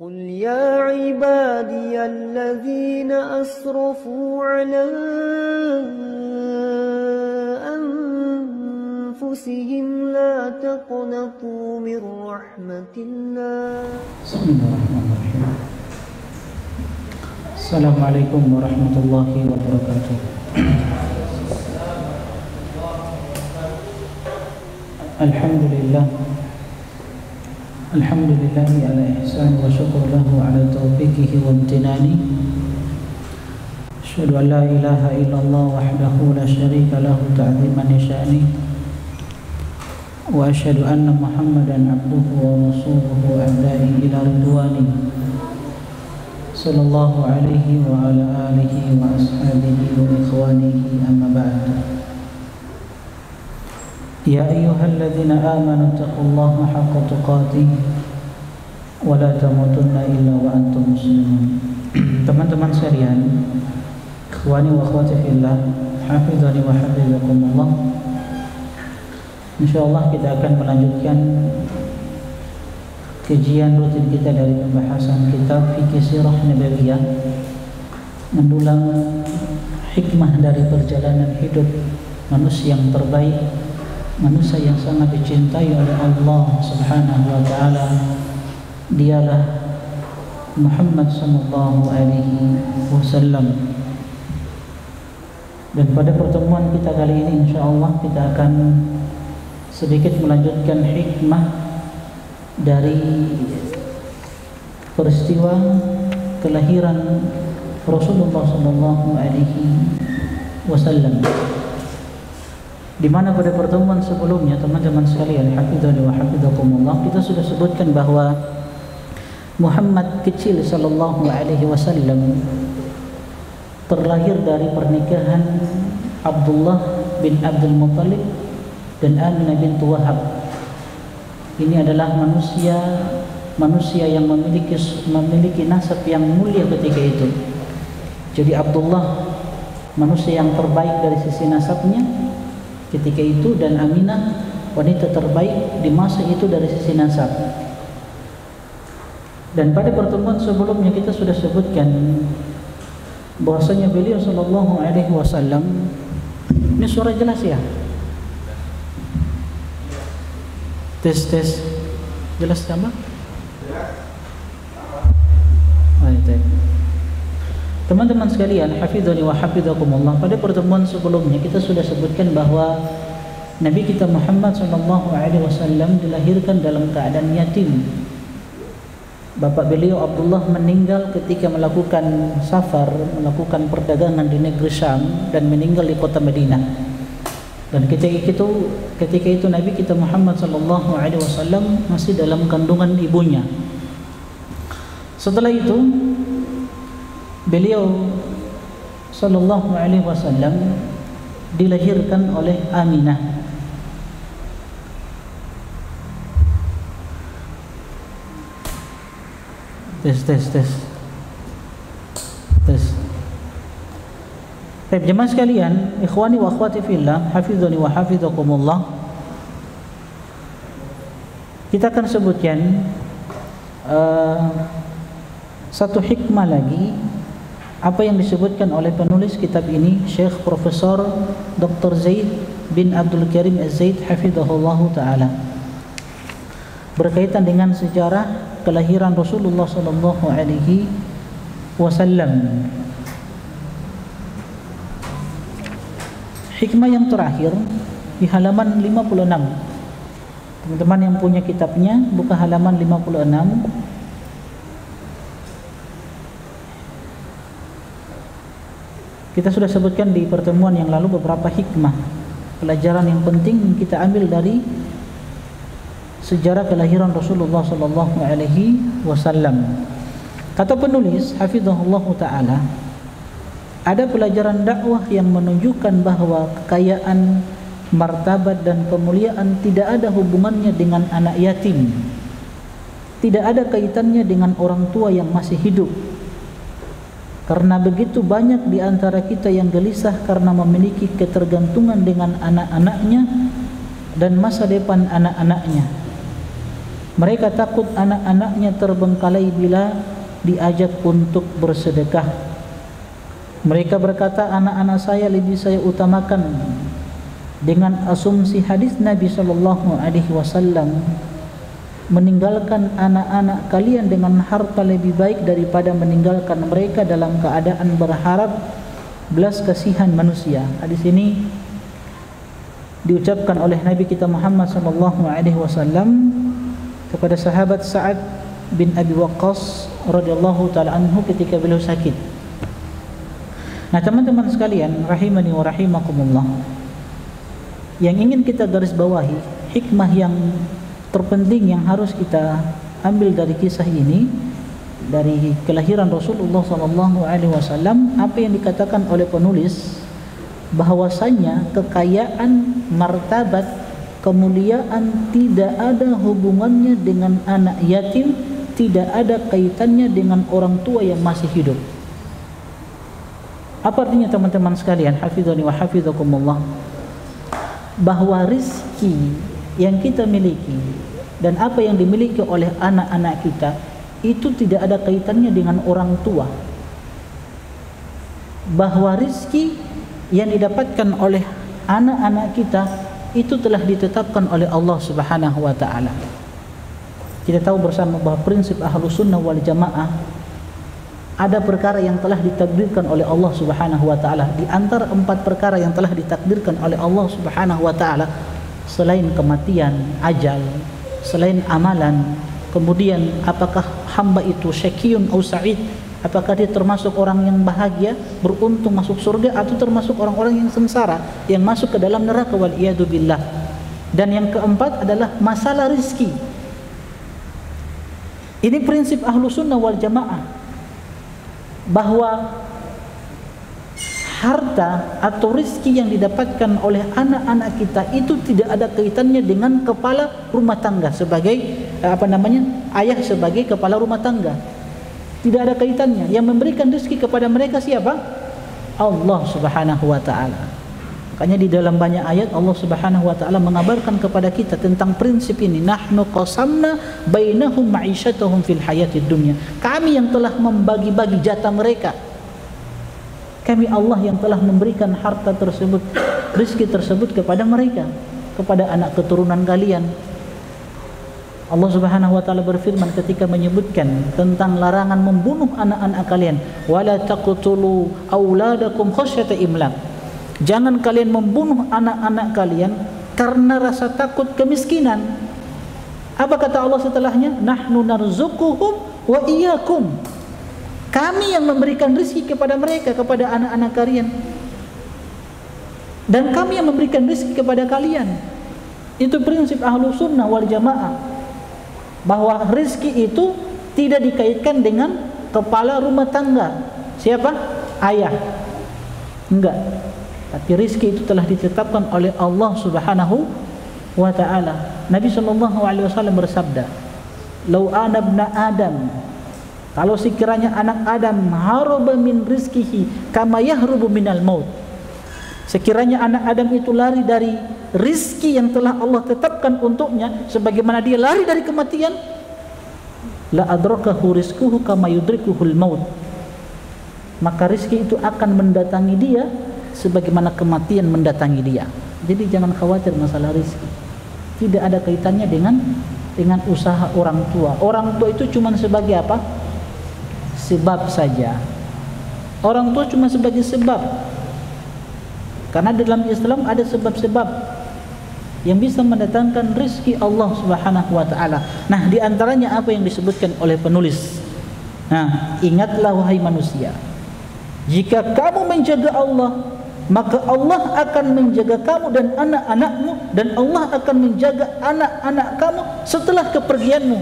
قل يا عبادي الذين أسرفوا على أنفسهم لا تقنطوا من رحمة الله. بسم الله الرحمن الرحيم. السلام عليكم ورحمة الله وبركاته. Alhamdulillah, alhamdulillahi ala ihsan wa syukur lahu ala taufiqihi wa imtinani. Asyhadu an la ilaha illallah wahdahu la syarika lahu ta'ziman li sya'ni. Wa asyhadu anna Muhammadan abduhu wa rasuluhu adai ila ridwani. Sallallahu alaihi wa ala alihi wa ashabihi wa ikhwanihi amma ba'd. Ya ayyuhalladzina amanu taqullaha haqqa tuqatih wa la tamutunna illa wa antum muslimun. Teman-teman sekalian, ikhwani wa akhwati fillah, hafizani wa hafizakumullah. Insyaallah kita akan melanjutkan kajian rutin kita dari pembahasan kitab Fiqh Sirah Nabawiyah, mendulang hikmah dari perjalanan hidup manusia yang terbaik, manusia yang sangat dicintai oleh Allah Subhanahu wa taala. Dialah Muhammad sallallahu alaihi wasallam. Dan pada pertemuan kita kali ini insyaallah kita akan sedikit melanjutkan hikmah dari peristiwa kelahiran Rasulullah sallallahu alaihi wasallam, di mana pada pertemuan sebelumnya teman-teman sekalian hafizani wa hafizakumullah, kita sudah sebutkan bahwa Muhammad kecil sallallahu alaihi wasallam terlahir dari pernikahan Abdullah bin Abdul Muttalib dan Aminah bintu Wahab. Ini adalah manusia yang memiliki nasab yang mulia ketika itu. Jadi Abdullah manusia yang terbaik dari sisi nasabnya ketika itu, dan Aminah wanita terbaik di masa itu dari sisi nasab. Dan pada pertemuan sebelumnya kita sudah sebutkan bahwasanya beliau sallallahu alaihi wasallam, ini suara jelas ya? Tes jelas sama? Teman-teman sekalian, hafizani wa hafizakumullah, pada pertemuan sebelumnya kita sudah sebutkan bahwa Nabi kita Muhammad sallallahu alaihi wasallam dilahirkan dalam keadaan yatim. Bapak beliau Abdullah meninggal ketika melakukan safar, melakukan perdagangan di negeri Syam, dan meninggal di kota Madinah. Dan ketika itu Nabi kita Muhammad sallallahu alaihi wasallam masih dalam kandungan ibunya. Setelah itu beliau sallallahu alaihi wasallam dilahirkan oleh Aminah. Tes. Baik, jemaah sekalian, ikhwani wa akhwati fillah, hafizani wa hafizakumullah. Kita akan sebutkan satu hikmah lagi apa yang disebutkan oleh penulis kitab ini, Syekh Profesor Dr. Zaid bin Abdul Karim Az-Zaid hafizahullahu taala, berkaitan dengan sejarah kelahiran Rasulullah sallallahu alaihi wasallam. Hikmah yang terakhir di halaman 56. Teman-teman yang punya kitabnya buka halaman 56. Kita sudah sebutkan di pertemuan yang lalu beberapa hikmah, pelajaran yang penting yang kita ambil dari sejarah kelahiran Rasulullah sallallahu alaihi wasallam. Kata penulis hafizahullah taala, ada pelajaran dakwah yang menunjukkan bahwa kekayaan, martabat dan kemuliaan tidak ada hubungannya dengan anak yatim. Tidak ada kaitannya dengan orang tua yang masih hidup. Karena begitu banyak di antara kita yang gelisah karena memiliki ketergantungan dengan anak-anaknya dan masa depan anak-anaknya. Mereka takut anak-anaknya terbengkalai bila diajak untuk bersedekah. Mereka berkata, anak-anak saya lebih saya utamakan, dengan asumsi hadis Nabi SAW, meninggalkan anak-anak kalian dengan harta lebih baik daripada meninggalkan mereka dalam keadaan berharap belas kasihan manusia. Hadis ini diucapkan oleh Nabi kita Muhammad SAW kepada sahabat Sa'ad bin Abi Waqqas radhiyallahu taala anhu ketika beliau sakit. Nah, teman-teman sekalian, rahimani wa rahimakumullah, yang ingin kita garis bawahi, hikmah yang terpenting yang harus kita ambil dari kisah ini, dari kelahiran Rasulullah SAW, apa yang dikatakan oleh penulis, bahwasanya kekayaan, martabat, kemuliaan tidak ada hubungannya dengan anak yatim, tidak ada kaitannya dengan orang tua yang masih hidup. Apa artinya teman-teman sekalian, hafizani wa hafizakumullah, bahwa rizki yang kita miliki dan apa yang dimiliki oleh anak-anak kita itu tidak ada kaitannya dengan orang tua. Bahwa rizki yang didapatkan oleh anak-anak kita itu telah ditetapkan oleh Allah Subhanahu wa taala. Kita tahu bersama bahwa prinsip Ahlus Sunnah wal Jamaah, ada perkara yang telah ditakdirkan oleh Allah Subhanahu wa taala. Di antara 4 perkara yang telah ditakdirkan oleh Allah Subhanahu wa taala, selain kematian, ajal, selain amalan, kemudian apakah hamba itu syaqiyun atau sa'id, apakah dia termasuk orang yang bahagia, beruntung masuk surga, atau termasuk orang-orang yang sengsara, yang masuk ke dalam neraka, wal iyadu billah. Dan yang keempat adalah masalah rizki. Ini prinsip Ahlus Sunnah wal Jamaah, bahwa harta atau rizki yang didapatkan oleh anak-anak kita itu tidak ada kaitannya dengan kepala rumah tangga sebagai ayah sebagai kepala rumah tangga. Tidak ada kaitannya. Yang memberikan rizki kepada mereka siapa? Allah Subhanahu wa taala. Makanya di dalam banyak ayat Allah Subhanahu wa taala mengabarkan kepada kita tentang prinsip ini. Nahnu qasamna bainahum ma'isyatahum fil hayatid dunya. Kami yang telah membagi-bagi jatah mereka. Kami Allah yang telah memberikan harta tersebut, rezeki tersebut kepada mereka, kepada anak keturunan kalian. Allah Subhanahu wa taala berfirman ketika menyebutkan tentang larangan membunuh anak-anak kalian, wala taqtulu auladakum khasyata imlaq. Jangan kalian membunuh anak-anak kalian karena rasa takut kemiskinan. Apa kata Allah setelahnya? Nahnu narzuquhum wa iyyakum. Kami yang memberikan rezeki kepada mereka, kepada anak-anak kalian, dan kami yang memberikan rezeki kepada kalian. Itu prinsip Ahlus Sunnah wal Jamaah, bahwa rezeki itu tidak dikaitkan dengan kepala rumah tangga. Siapa? Ayah. Enggak. Tapi rizki itu telah ditetapkan oleh Allah Subhanahu wa taala. Nabi SAW bersabda, "Lau ana ibna Adam," kalau sekiranya anak Adam haraba min rizkihi kama yahrubu minal maut. Sekiranya anak Adam itu lari dari rizki yang telah Allah tetapkan untuknya sebagaimana dia lari dari kematian, la adrakahu rizquhu kama yudrikuhul maut. Maka rizki itu akan mendatangi dia sebagaimana kematian mendatangi dia. Jadi jangan khawatir masalah rezeki. Tidak ada kaitannya dengan usaha orang tua. Orang tua itu cuma sebagai apa? Sebab saja. Orang tua cuma sebagai sebab. Karena dalam Islam ada sebab-sebab yang bisa mendatangkan rezeki Allah Subhanahu wa taala. Nah, di antaranya apa yang disebutkan oleh penulis. Nah, ingatlah wahai manusia, jika kamu menjaga Allah, maka Allah akan menjaga kamu dan anak-anakmu, dan Allah akan menjaga anak-anak kamu setelah kepergianmu.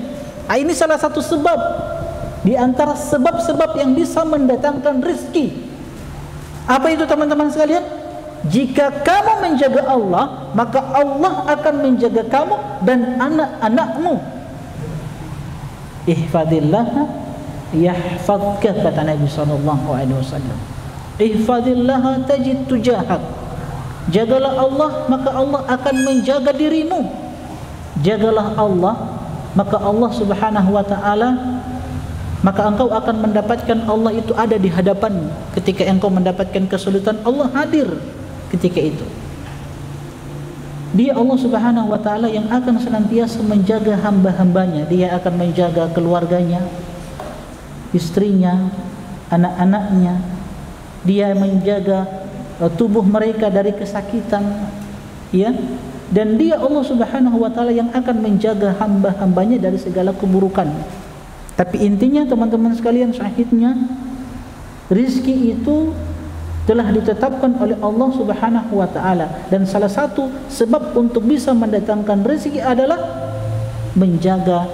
Ini salah satu sebab di antara sebab-sebab yang bisa mendatangkan rezeki. Apa itu teman-teman sekalian? Jika kamu menjaga Allah, maka Allah akan menjaga kamu dan anak-anakmu. Ihfadillah yahfadka, kata Nabi SAW. Ihfadillah tajid tujahak. Jagalah Allah, maka Allah akan menjaga dirimu. Jagalah Allah, maka Allah Subhanahu wa taala, maka engkau akan mendapatkan Allah itu ada di hadapanmu. Ketika engkau mendapatkan kesulitan, Allah hadir ketika itu. Dia Allah Subhanahu wa taala yang akan senantiasa menjaga hamba-hambanya. Dia akan menjaga keluarganya, istrinya, anak-anaknya. Dia menjaga tubuh mereka dari kesakitan, ya. Dan dia Allah Subhanahu wa taala yang akan menjaga hamba-hambanya dari segala keburukan. Tapi intinya teman-teman sekalian, syahidnya rizki itu telah ditetapkan oleh Allah Subhanahu wa taala, dan salah satu sebab untuk bisa mendatangkan rezeki adalah menjaga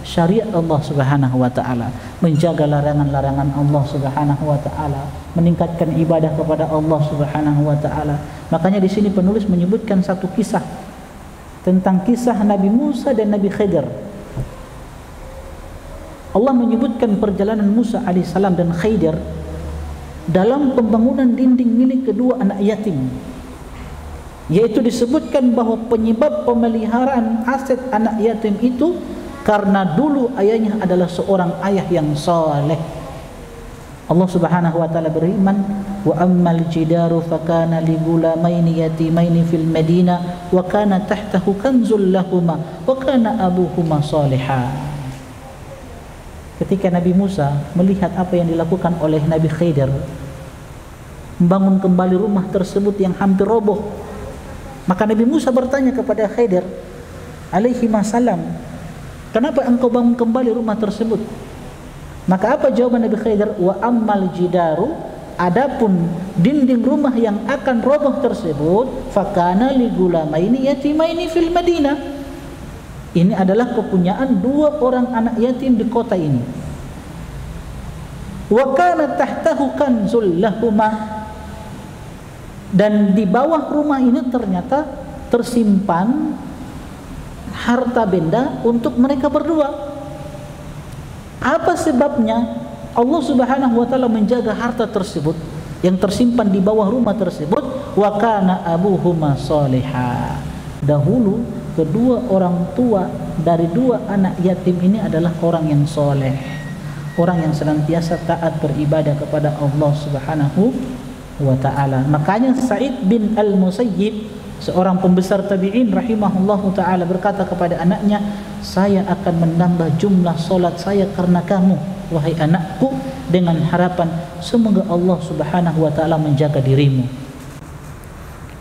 syariat Allah Subhanahu wa taala, menjaga larangan-larangan Allah Subhanahu wa taala, meningkatkan ibadah kepada Allah Subhanahu wa taala. Makanya di sini penulis menyebutkan satu kisah tentang kisah Nabi Musa dan Nabi Khidir. Allah menyebutkan perjalanan Musa alaihissalam dan Khidir dalam pembangunan dinding milik kedua anak yatim, yaitu disebutkan bahwa penyebab pemeliharaan aset anak yatim itu karena dulu ayahnya adalah seorang ayah yang saleh. Allah Subhanahu wa taala beriman, wa ammal jidaru fakana li gulamaini yatimaini fil madinah wa kana tahtahu kanzul lahumā wa kana abuhuma salihah. Ketika Nabi Musa melihat apa yang dilakukan oleh Nabi Khidir, membangun kembali rumah tersebut yang hampir roboh, maka Nabi Musa bertanya kepada Khidir alaihi salam, kenapa engkau bangun kembali rumah tersebut? Maka apa jawaban Nabi Khidir? Wa ammal jidaru, adapun dinding rumah yang akan roboh tersebut, fakana li gulamaini yatimaini fil madinah, ini adalah kepunyaan dua orang anak yatim di kota ini. Wa kana tahtahu kanzul lahumā, dan di bawah rumah ini ternyata tersimpan harta benda untuk mereka berdua. Apa sebabnya Allah Subhanahu wa taala menjaga harta tersebut yang tersimpan di bawah rumah tersebut? Wa kana abuhuma salihah, dahulu kedua orang tua dari dua anak yatim ini adalah orang yang soleh, orang yang senantiasa taat beribadah kepada Allah Subhanahu wa ta'ala. Makanya Sa'id bin Al-Musayyib, seorang pembesar tabi'in rahimahullahu ta'ala, berkata kepada anaknya, saya akan menambah jumlah solat saya karena kamu, wahai anakku, dengan harapan semoga Allah Subhanahu wa ta'ala menjaga dirimu.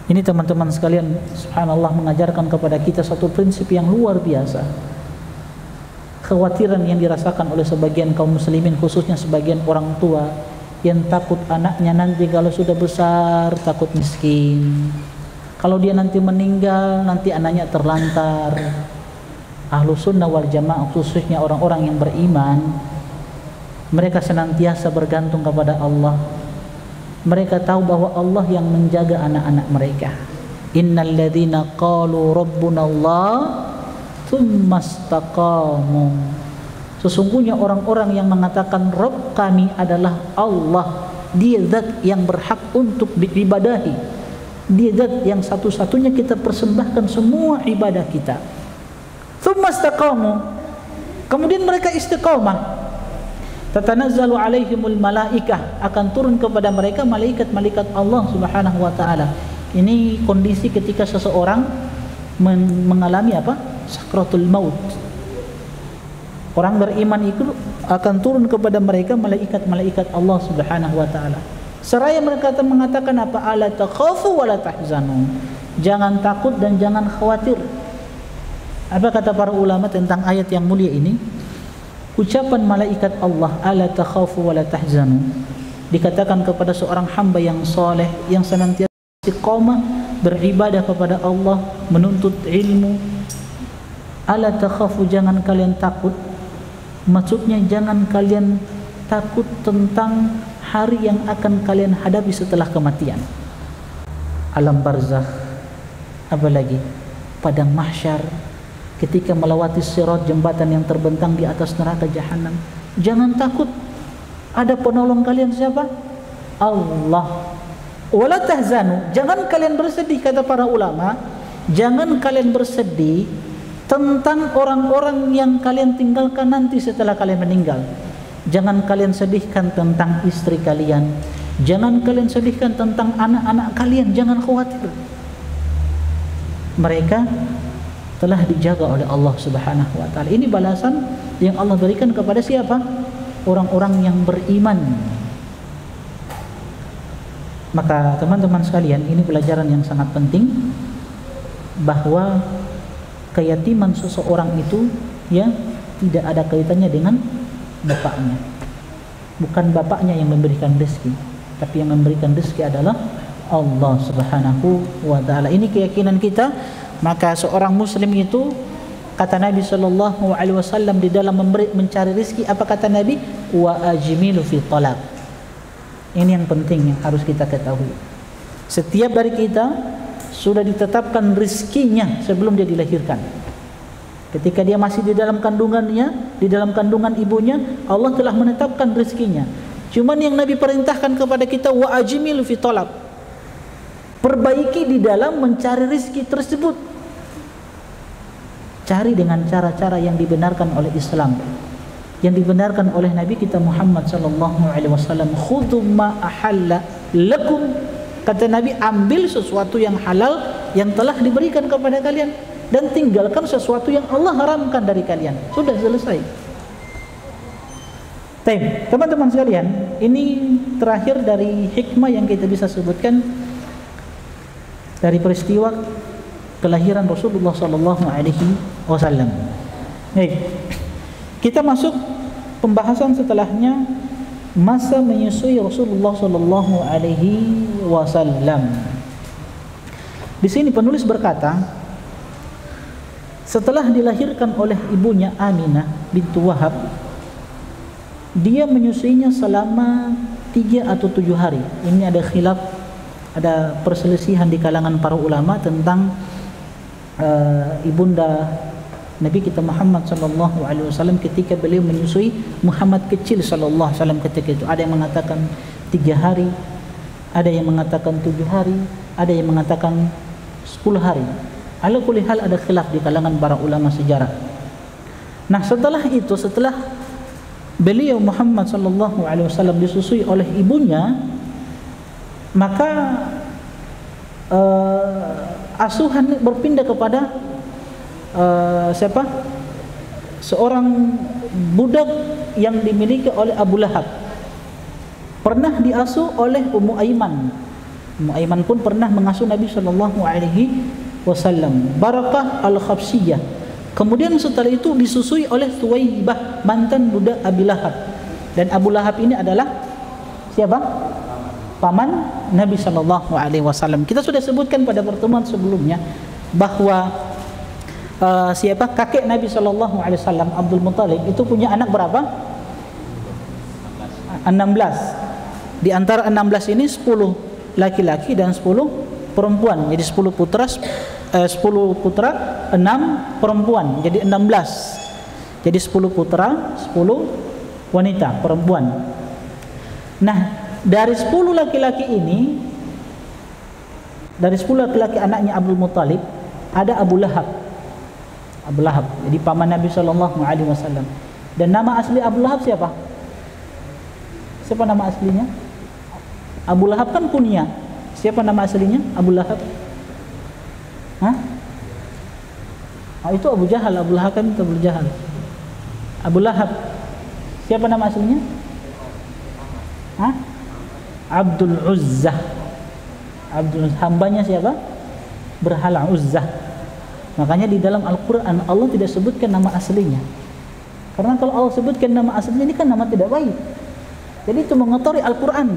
Ini teman-teman sekalian, subhanallah, mengajarkan kepada kita satu prinsip yang luar biasa. Kekhawatiran yang dirasakan oleh sebagian kaum muslimin, khususnya sebagian orang tua yang takut anaknya nanti kalau sudah besar takut miskin, kalau dia nanti meninggal nanti anaknya terlantar. Ahlus sunnah wal jamaah, khususnya orang-orang yang beriman, mereka senantiasa bergantung kepada Allah. Mereka tahu bahwa Allah yang menjaga anak-anak mereka. Innal ladzina qalu rabbuna Allah tsumma istaqamu, sesungguhnya orang-orang yang mengatakan Rabb kami adalah Allah, dia zat yang berhak untuk diibadahi, dia zat yang satu-satunya kita persembahkan semua ibadah kita. Tsumma istaqamu, kemudian mereka istiqamah. Tatanazzalu alaihimul malaikah, akan turun kepada mereka malaikat-malaikat Allah Subhanahu wa taala. Ini kondisi ketika seseorang mengalami apa? Sakratul maut. Orang beriman itu akan turun kepada mereka malaikat-malaikat Allah Subhanahu wa taala. Seraya mereka mengatakan apa? Ala takhafu wa la tahzanu. Jangan takut dan jangan khawatir. Apa kata para ulama tentang ayat yang mulia ini? Ucapan malaikat Allah ala takhafu wa la tahzanu dikatakan kepada seorang hamba yang soleh, yang senantiasa istiqamah beribadah kepada Allah, menuntut ilmu. Ala takhafu, jangan kalian takut. Maksudnya jangan kalian takut tentang hari yang akan kalian hadapi setelah kematian. Alam barzakh, apalagi padang mahsyar, ketika melewati sirat, jembatan yang terbentang di atas neraka jahanam. Jangan takut. Ada penolong kalian siapa? Allah. Wala tahzanu, jangan kalian bersedih, kata para ulama. Jangan kalian bersedih tentang orang-orang yang kalian tinggalkan nanti setelah kalian meninggal. Jangan kalian sedihkan tentang istri kalian, jangan kalian sedihkan tentang anak-anak kalian, jangan khawatir. Mereka telah dijaga oleh Allah Subhanahu wa taala. Ini balasan yang Allah berikan kepada siapa? Orang-orang yang beriman. Maka teman-teman sekalian, ini pelajaran yang sangat penting, bahwa keyatiman seseorang itu ya tidak ada kaitannya dengan bapaknya. Bukan bapaknya yang memberikan rezeki, tapi yang memberikan rezeki adalah Allah Subhanahu wa taala. Ini keyakinan kita. Maka seorang muslim itu, kata Nabi sallallahu alaihi wasallam, di dalam mencari rezeki, apa kata Nabi? Wa ajmilu fi talab. Ini yang penting yang harus kita ketahui. Setiap dari kita sudah ditetapkan rezekinya sebelum dia dilahirkan. Ketika dia masih di dalam kandungannya, di dalam kandungan ibunya, Allah telah menetapkan rezekinya. Cuman yang Nabi perintahkan kepada kita, wa ajmilu fi talab. Perbaiki di dalam mencari rezeki tersebut. Cari dengan cara-cara yang dibenarkan oleh Islam, yang dibenarkan oleh Nabi kita Muhammad sallallahu alaihi wasallam. Khudhu ma ahalla lakum, kata Nabi, ambil sesuatu yang halal yang telah diberikan kepada kalian, dan tinggalkan sesuatu yang Allah haramkan dari kalian. Sudah selesai. Baik, teman-teman sekalian, ini terakhir dari hikmah yang kita bisa sebutkan dari peristiwa kelahiran Rasulullah sallallahu alaihi wasallam. Baik. Kita masuk pembahasan setelahnya, masa menyusui Rasulullah sallallahu alaihi wasallam. Di sini penulis berkata, setelah dilahirkan oleh ibunya Aminah bintu Wahab, dia menyusuinya selama 3 atau 7 hari. Ini ada khilaf, ada perselisihan di kalangan para ulama tentang ibunda Nabi kita Muhammad sallallahu alaihi wasallam ketika beliau menyusui Muhammad kecil sallallahu alaihi wasallam ketika itu. Ada yang mengatakan 3 hari, ada yang mengatakan 7 hari, ada yang mengatakan 10 hari. Ala kulli hal ada khilaf di kalangan para ulama sejarah. Nah, setelah itu, setelah beliau Muhammad sallallahu alaihi wasallam disusui oleh ibunya, maka asuhan berpindah kepada siapa? Seorang budak yang dimiliki oleh Abu Lahab. Pernah diasuh oleh Ummu Aiman. Ummu Aiman pun pernah mengasuh Nabi sallallahu alaihi wasallam. Barakah al-Khabsiyah. Kemudian setelah itu disusui oleh Thuwaibah, mantan budak Abu Lahab. Dan Abu Lahab ini adalah siapa? Paman Nabi sallallahu alaihi wasallam. Kita sudah sebutkan pada pertemuan sebelumnya bahwa siapa kakek Nabi sallallahu alaihi wasallam, Abdul Muthalib, itu punya anak berapa? 16. Di antara 16 ini 10 laki-laki dan 10 perempuan. Jadi 10 putra, 6 perempuan. Jadi 16. Jadi 10 putra, 10 wanita, perempuan. Nah, dari 10 laki-laki ini, dari 10 laki-laki anaknya Abdul Muthalib, ada Abu Lahab. Abu Lahab, jadi paman Nabi sallallahu alaihi wasallam. Dan nama asli Abu Lahab siapa? Siapa nama aslinya? Abu Lahab kan kunyah. Siapa nama aslinya? Abu Lahab. Hah? Itu Abu Jahal. Abu Lahab kan itu Abu Jahal. Abu Lahab. Siapa nama aslinya? Hah? Abdul Uzzah. Abdul, hambanya siapa? Berhala Uzzah. Makanya di dalam Al-Quran Allah tidak sebutkan nama aslinya. Karena kalau Allah sebutkan nama aslinya, ini kan nama tidak baik. Jadi itu mengotori Al-Quran.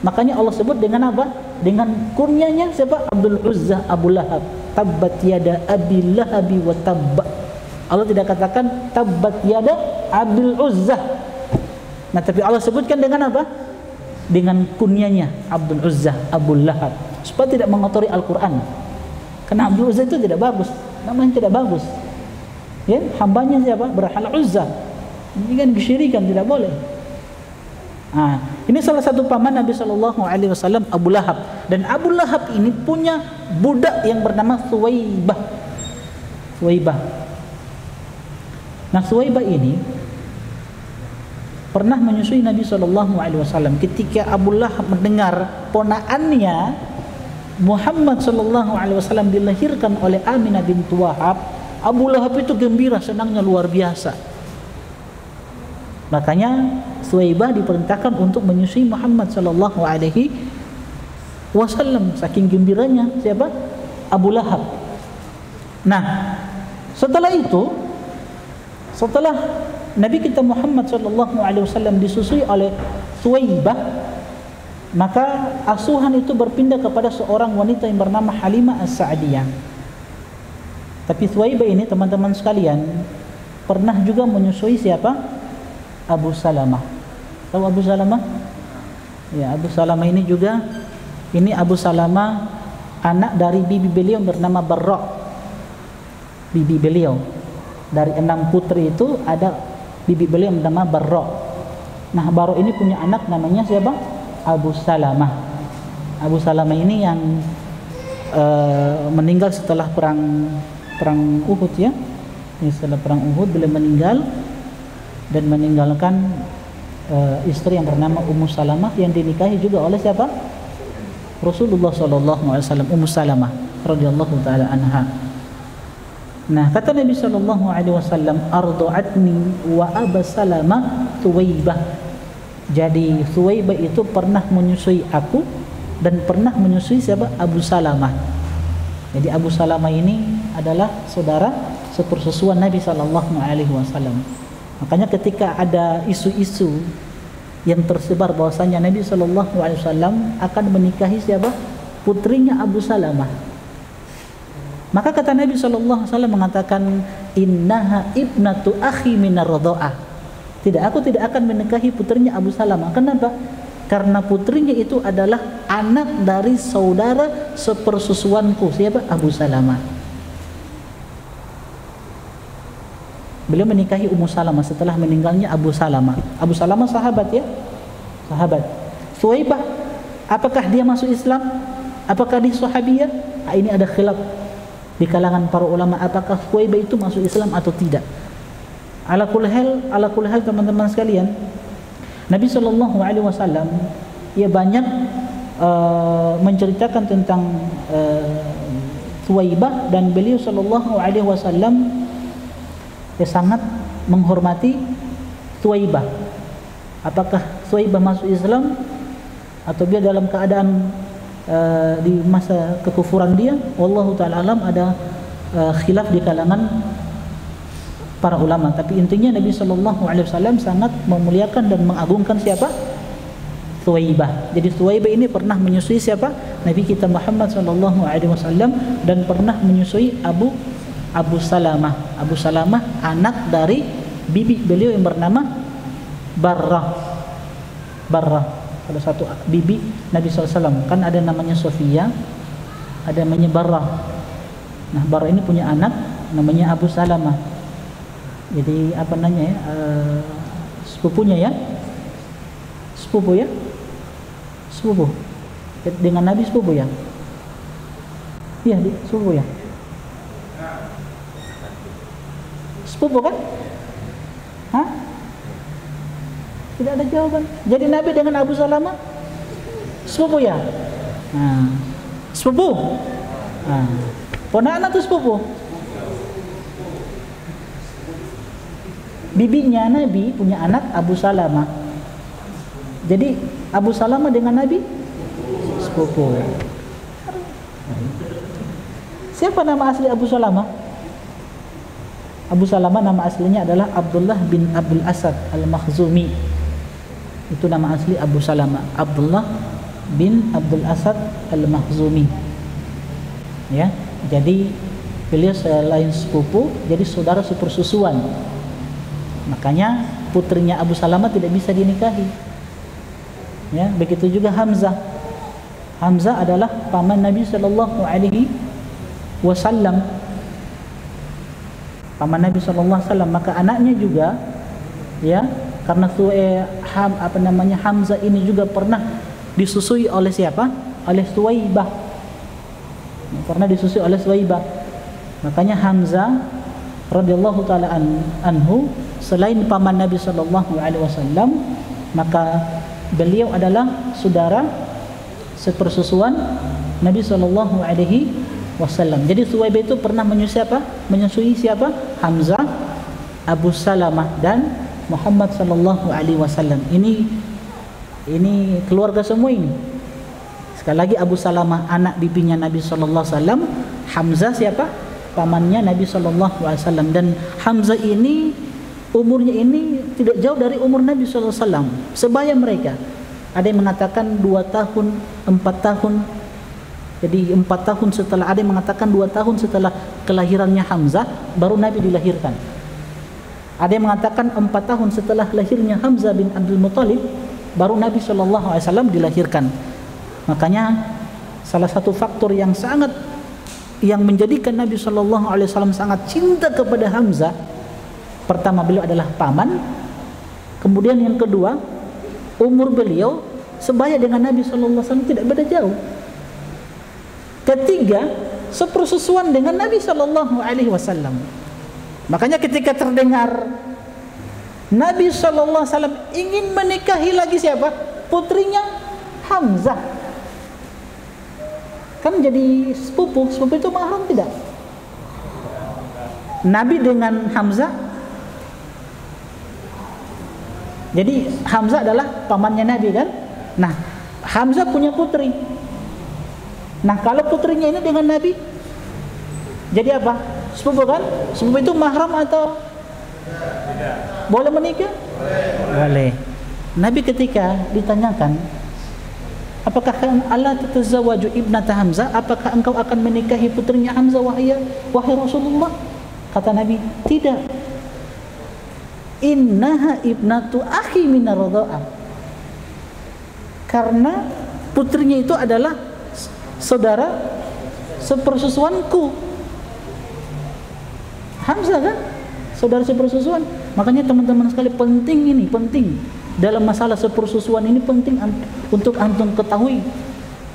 Makanya Allah sebut dengan apa? Dengan kunyanya siapa? Abdul Uzzah Abu Lahab. Tabbat yada Abi Lahabi wa tabba. Allah tidak katakan tabbat yada Abdul Uzzah. Nah, tapi Allah sebutkan dengan apa? Dengan kunyanya Abdul Uzzah Abu Lahab, supaya tidak mengotori Al-Quran. Karena Abdul Uzzah itu tidak bagus, namanya tidak bagus. Ya, hambanya siapa? Berhala Uzzah. Ini kan kesyirikan, tidak boleh. Nah, ini salah satu paman Nabi sallallahu alaihi wasallam, Abu Lahab. Dan Abu Lahab ini punya budak yang bernama Thuwaibah. Thuwaibah. Nah, Thuwaibah ini pernah menyusui Nabi SAW. Ketika Abu Lahab mendengar ponakannya Muhammad SAW dilahirkan oleh Aminah bintu Wahab, Abu Lahab itu gembira, senangnya luar biasa. Makanya Thuwaibah diperintahkan untuk menyusui Muhammad SAW. Saking gembiranya siapa? Abu Lahab. Nah, setelah itu, setelah Nabi kita Muhammad SAW disusui oleh Thuwaibah, maka asuhan itu berpindah kepada seorang wanita yang bernama Halimah As-Sa'diyah. Tapi Thuwaibah ini, teman-teman sekalian, pernah juga menyusui siapa? Abu Salamah. Tahu Abu Salamah? Ya, Abu Salamah ini juga, ini Abu Salamah anak dari bibi beliau bernama Barra. Bibi beliau, dari 6 putri itu ada bibi beliau bernama Barra. Nah, Barra ini punya anak namanya siapa? Abu Salamah. Abu Salamah ini yang meninggal setelah perang Uhud ya. Setelah perang Uhud beliau meninggal dan meninggalkan istri yang bernama Ummu Salamah yang dinikahi juga oleh siapa? Rasulullah SAW, Ummu Salamah radhiyallahu taala anha. Nah, kata Nabi SAW, ardu'atni wa Aba Salamah Thuwaibah. Jadi Thuwaibah itu pernah menyusui aku dan pernah menyusui siapa? Abu Salamah. Jadi Abu Salamah ini adalah saudara sepersusuan Nabi SAW. Makanya ketika ada isu-isu yang tersebar bahwasanya Nabi SAW akan menikahi siapa? Putrinya Abu Salamah. Maka kata Nabi SAW mengatakan, innaha ibnatu akhi minar radha'ah. Tidak, aku tidak akan menikahi putrinya Abu Salamah. Kenapa? Karena putrinya itu adalah anak dari saudara sepersusuanku. Siapa? Abu Salamah. Beliau menikahi Ummu Salamah setelah meninggalnya Abu Salamah. Abu Salamah sahabat ya, sahabat. Thuwaibah, apakah dia masuk Islam? Apakah dia sahabiyah? Nah, ini ada khilaf di kalangan para ulama, apakah Thuwaibah itu masuk Islam atau tidak. Ala kulli hal teman-teman sekalian, Nabi SAW ia banyak menceritakan tentang Thuwaibah, dan beliau SAW dia sangat menghormati Thuwaibah. Apakah Thuwaibah masuk Islam atau dia dalam keadaan di masa kekufuran dia? Wallahu ta'ala alam, ada khilaf di kalangan para ulama. Tapi intinya Nabi SAW sangat memuliakan dan mengagungkan siapa? Thuwaibah. Jadi Thuwaibah ini pernah menyusui siapa? Nabi kita Muhammad SAW, dan pernah menyusui Abu Salamah. Abu Salamah anak dari bibi beliau yang bernama Barrah. Salah satu bibi Nabi SAW. Kan ada namanya Sofia, ada namanya Barrah. Nah, Barrah ini punya anak namanya Abu Salamah. Jadi apa namanya ya? Sepupunya ya? Sepupu ya? Sepupu. Dengan Nabi sepupu ya? Iya, sepupu ya? Sepupu kan? Hah? Tidak ada jawaban. Jadi Nabi dengan Abu Salamah sepupu ya? Nah, sepupu. Nah, ponakan atau sepupu? Bibinya Nabi punya anak Abu Salamah. Jadi Abu Salamah dengan Nabi sepupu. Siapa nama asli Abu Salamah? Abu Salamah nama aslinya adalah Abdullah bin Abdul Asad Al-Makhzumi. Itu nama asli Abu Salamah, Abdullah bin Abdul Asad Al-Makhzumi. Ya, jadi beliau selain sepupu, jadi saudara sepersusuan. Makanya putrinya Abu Salamah tidak bisa dinikahi. Ya, begitu juga Hamzah. Hamzah adalah paman Nabi SAW. Paman Nabi SAW, maka anaknya juga ya, karena Hamzah ini juga pernah disusui oleh siapa? Oleh Thuwaibah. Pernah disusui oleh Thuwaibah. Makanya Hamzah radhiyallahu taala anhu selain paman Nabi sallallahu alaihi wasallam, maka beliau adalah saudara sepersusuan Nabi sallallahu alaihi wasallam. Jadi Suwaibah itu pernah menyusui siapa? Hamzah, Abu Salamah dan Muhammad sallallahu alaihi wasallam. Ini keluarga semua ini. Sekali lagi, Abu Salamah anak bibinya Nabi sallallahu alaihi wasallam, Hamzah siapa? Pamannya Nabi sallallahu alaihi wasallam. Dan Hamzah ini umurnya ini tidak jauh dari umur Nabi sallallahu alaihi wasallam. Sebaya mereka. Ada yang mengatakan 2 tahun, 4 tahun. Jadi 4 tahun setelah, ada yang mengatakan 2 tahun setelah kelahirannya Hamzah baru Nabi dilahirkan. Ada yang mengatakan 4 tahun setelah lahirnya Hamzah bin Abdul Muttalib baru Nabi sallallahu alaihi wasallam dilahirkan. Makanya salah satu faktor yang menjadikan Nabi sallallahu alaihi wasallam sangat cinta kepada Hamzah, pertama beliau adalah paman, kemudian yang kedua umur beliau sebaya dengan Nabi sallallahu alaihi wasallam, tidak beda jauh. Ketiga, sepersusuan dengan Nabi sallallahu alaihi wasallam. Makanya ketika terdengar Nabi sallallahu alaihi wasallam ingin menikahi lagi siapa? Putrinya Hamzah. Kan jadi sepupu itu mahram tidak? Nabi dengan Hamzah. Jadi Hamzah adalah pamannya Nabi kan? Nah, Hamzah punya putri. Nah, kalau putrinya ini dengan Nabi, jadi apa? Sepupu kan? Sepupu itu mahram atau boleh menikah? Boleh. Nabi ketika ditanyakan, apakah Allah tatazawwaju ibnata Hamzah? Apakah engkau akan menikahi putrinya Hamzah wahai Rasulullah? Kata Nabi, tidak. Innaha ibnatu akhi minar radha'ah. Karena putrinya itu adalah saudara sepersusuanku. Hamzah kan? Saudara sepersusuan. Makanya teman-teman sekali, penting dalam masalah sepersusuan ini, penting untuk antum ketahui.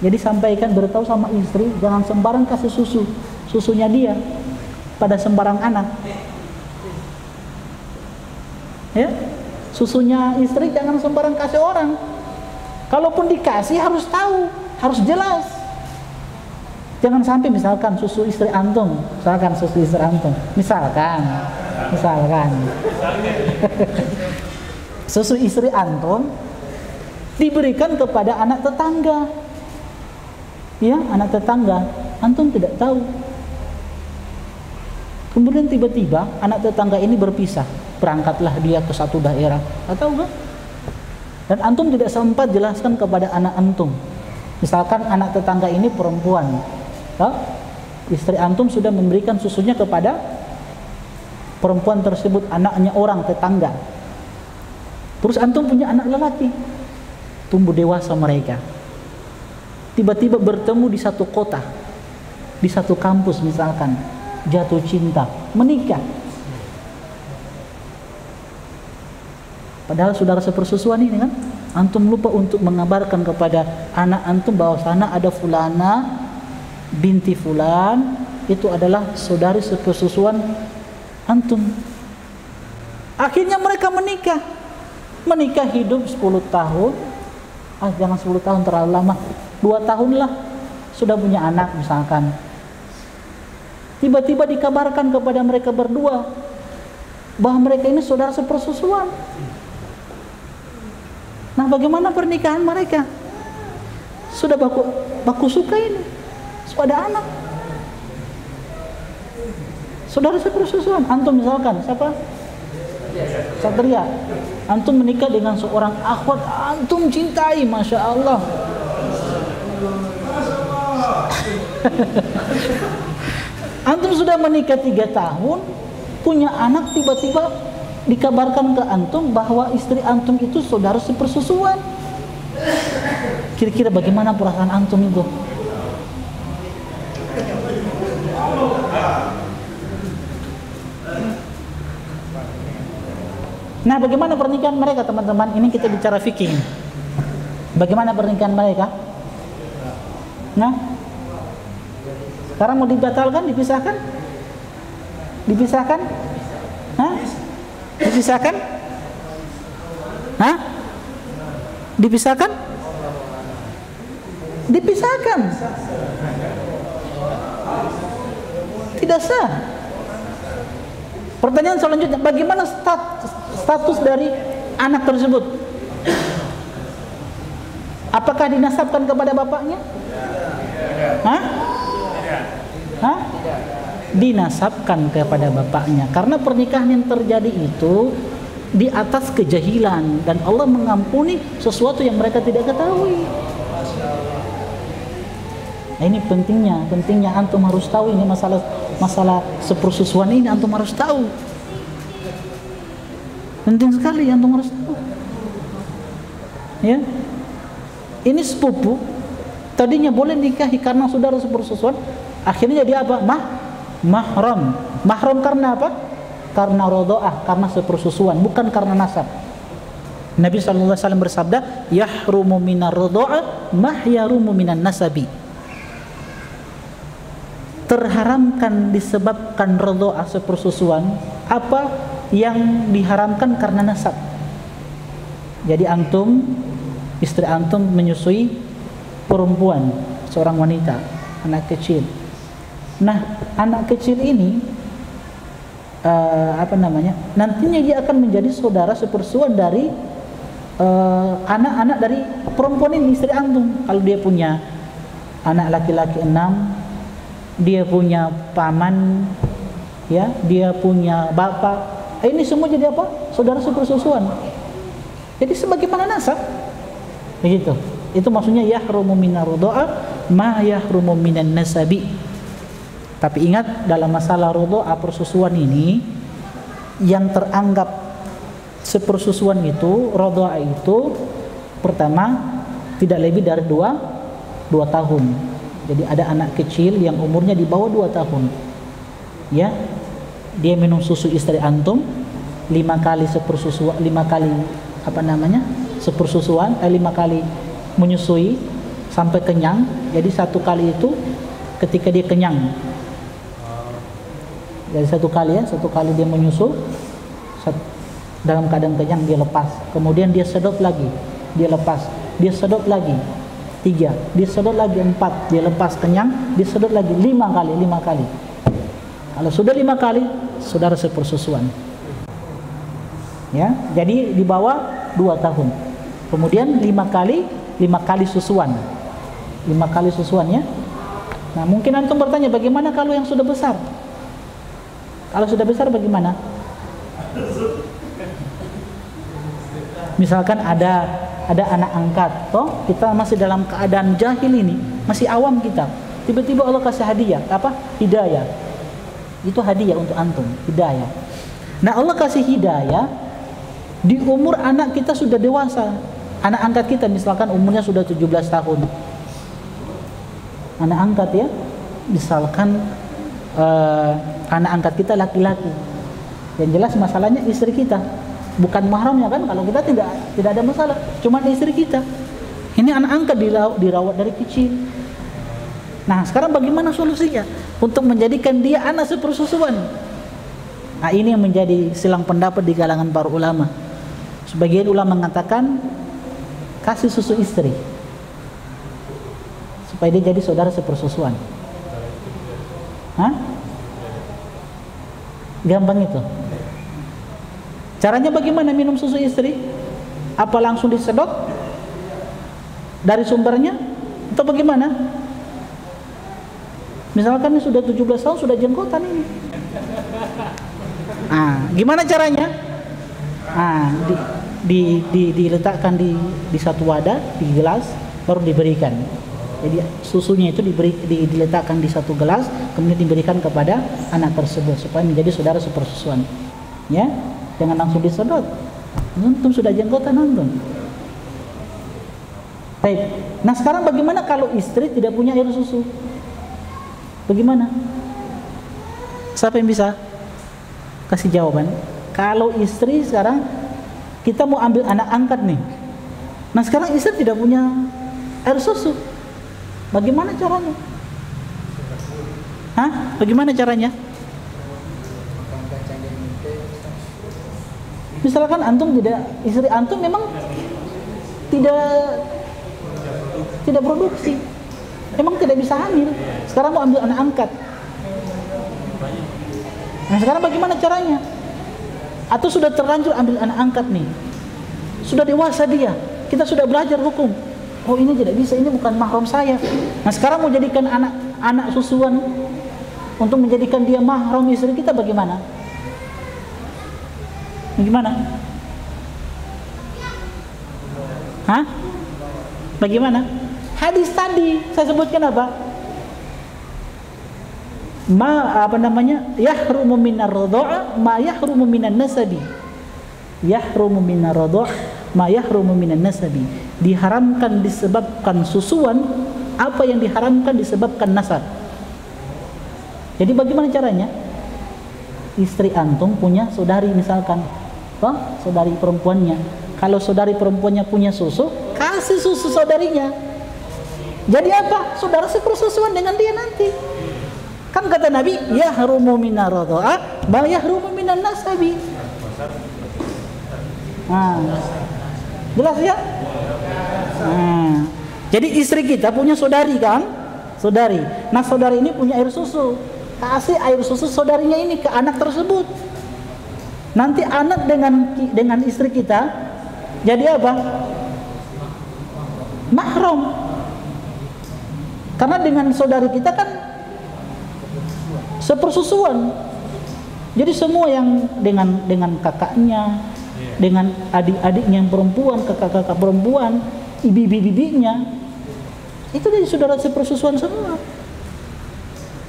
Jadi sampaikan, beritahu sama istri, jangan sembarang kasih susunya dia pada sembarang anak. Ya, susunya istri jangan sembarang kasih orang. Kalaupun dikasih harus tahu, harus jelas. Jangan sampai misalkan susu istri antum, misalkan susu istri antum diberikan kepada anak tetangga. Ya, anak tetangga, antum tidak tahu. Kemudian tiba-tiba anak tetangga ini berpisah, berangkatlah dia ke satu daerah, atau enggak? Dan antum tidak sempat jelaskan kepada anak antum. Misalkan anak tetangga ini perempuan, istri antum sudah memberikan susunya kepada perempuan tersebut, anaknya orang tetangga. Terus antum punya anak lelaki, tumbuh dewasa mereka, tiba-tiba bertemu di satu kota, di satu kampus misalkan, jatuh cinta, menikah. Padahal saudara sepersusuan ini kan, antum lupa untuk mengabarkan kepada anak antum bahwa sana ada fulana binti fulan, itu adalah saudari sepersusuan antum. Akhirnya mereka menikah hidup 10 tahun. Jangan 10 tahun, terlalu lama, 2 tahun lah sudah punya anak misalkan. Tiba-tiba dikabarkan kepada mereka berdua bahwa mereka ini saudara sepersusuan. Nah, bagaimana pernikahan mereka? Sudah baku suka ini, sudah ada anak, saudara sepersusuan. Antum misalkan siapa? Satria. Antum menikah dengan seorang akhwat antum cintai, masya Allah. Antum sudah menikah 3 tahun, punya anak, tiba-tiba dikabarkan ke antum bahwa istri antum itu saudara sepersusuan. Kira-kira bagaimana perasaan antum itu? Nah, bagaimana pernikahan mereka, teman-teman? Ini kita bicara fikih. Bagaimana pernikahan mereka? Nah, sekarang mau dibatalkan, dipisahkan? Dipisahkan? Hah? Dipisahkan? Hah? Dipisahkan? Dipisahkan. Tidak sah. Pertanyaan selanjutnya, bagaimana status dari anak tersebut? Apakah dinasabkan kepada bapaknya? Hah? Hah? Dinasabkan kepada bapaknya, karena pernikahan yang terjadi itu di atas kejahilan dan Allah mengampuni sesuatu yang mereka tidak ketahui. Nah, ini pentingnya antum harus tahu ini masalah sepersusuan ini antum harus tahu. Penting sekali antum harus tahu. Ya. Ini sepupu tadinya boleh nikahi karena saudara sepersusuan, akhirnya jadi apa? Mahram. Mahram karena apa? Karena rodha'ah, karena sepersusuan, bukan karena nasab. Nabi sallallahu alaihi wasallam bersabda, "Yahrumu minar rodha'ah ma yahrumu minan nasabi." Terharamkan disebabkan rodha'ah, sepersusuan, apa yang diharamkan karena nasab. Jadi antum, istri antum menyusui perempuan, seorang wanita, anak kecil. Nah, anak kecil ini nantinya dia akan menjadi saudara sepersusuan dari anak-anak dari perempuan ini, istri antum. Kalau dia punya anak laki-laki 6, dia punya paman, ya, dia punya bapak, ini semua jadi apa? Saudara sepersusuan. Jadi sebagaimana nasab, begitu. Itu maksudnya yahrumu minar rodha'ah ma yahrumu minan nasabi. Tapi ingat, dalam masalah rodha'ah, persusuan ini, yang teranggap sepersusuan itu, rodha'ah itu, pertama tidak lebih dari 2 tahun. Jadi ada anak kecil yang umurnya di bawah 2 tahun, ya, dia minum susu istri antum 5 kali sepersusuan, 5 kali sepersusuan, 5 kali menyusui sampai kenyang. Jadi 1 kali itu ketika dia kenyang. Jadi 1 kali dia menyusu dalam keadaan kenyang, dia lepas. Kemudian dia sedot lagi, dia lepas. Dia sedot lagi 3, dia sedot lagi 4, dia lepas kenyang, dia sedot lagi 5 kali. Kalau sudah 5 kali, saudara sepersusuan. Ya, jadi di bawah 2 tahun. Kemudian 5 kali susuan. 5 kali susuan, ya. Nah, mungkin antum bertanya, bagaimana kalau yang sudah besar? Kalau sudah besar bagaimana? Misalkan ada anak angkat, toh kita masih dalam keadaan jahil ini, masih awam kita. Tiba-tiba Allah kasih hadiah, apa? Hidayah. Itu hadiah untuk antum, hidayah. Nah, Allah kasih hidayah di umur anak kita sudah dewasa. Anak angkat kita misalkan umurnya sudah 17 tahun. Anak angkat, ya. Misalkan anak angkat kita laki-laki. Yang jelas masalahnya istri kita, bukan mahramnya kan. Kalau kita tidak ada masalah, cuma istri kita. Ini anak angkat dirawat dari kecil. Nah, sekarang bagaimana solusinya untuk menjadikan dia anak sepersusuan? Nah, ini yang menjadi silang pendapat di kalangan para ulama. Sebagian ulama mengatakan kasih susu istri supaya dia jadi saudara sepersusuan. Hah? Gampang itu. Caranya bagaimana minum susu istri? Apa langsung disedot dari sumbernya atau bagaimana? Misalkan ini sudah 17 tahun, sudah jenggotan ini. Gimana caranya? Diletakkan di satu wadah, di gelas, baru diberikan. Jadi susunya itu diletakkan di satu gelas, kemudian diberikan kepada anak tersebut supaya menjadi saudara sepersusuan. Ya, jangan langsung disedot. Antum sudah jenggotan antum. Baik. Nah, sekarang bagaimana kalau istri tidak punya air susu? Bagaimana? Siapa yang bisa kasih jawaban? Kalau istri sekarang kita mau ambil anak angkat nih. Nah, sekarang istri tidak punya air susu. Bagaimana caranya? Hah? Bagaimana caranya? Misalkan antum istri antum memang tidak produksi, memang tidak bisa hamil, sekarang mau ambil anak angkat. Nah sekarang bagaimana caranya? Atau sudah terlanjur ambil anak angkat nih, sudah dewasa dia, kita sudah belajar hukum, oh ini tidak bisa, ini bukan mahram saya. Nah sekarang mau jadikan anak susuan untuk menjadikan dia mahram istri kita, bagaimana? Hah? Bagaimana? Hadis tadi saya sebutkan apa? Yahrumu minar radha'a ma yahrumu minan nasabi. Yahrumu minar radha'a ma yahrumu minan nasabi. Diharamkan disebabkan susuan apa yang diharamkan disebabkan nasab. Jadi bagaimana caranya? Istri antum punya saudari misalkan, saudari perempuannya. Kalau saudari perempuannya punya susu, kasih susu saudarinya. Jadi apa? Saudara sepersusuan dengan dia nanti. Kan kata Nabi, yahrumu minar radha'a ma yahrumu minan nasabi. Jelas ya? Jadi istri kita punya saudari kan? Saudari. Nah saudari ini punya air susu. Kasih air susu saudarinya ini ke anak tersebut. Nanti anak dengan istri kita jadi apa? Mahram. Karena dengan saudari kita kan sepersusuan. Jadi semua yang dengan kakaknya, dengan adik-adiknya yang perempuan, kakak-kakak perempuan, ibu-bibinya, itu jadi saudara sepersusuan semua.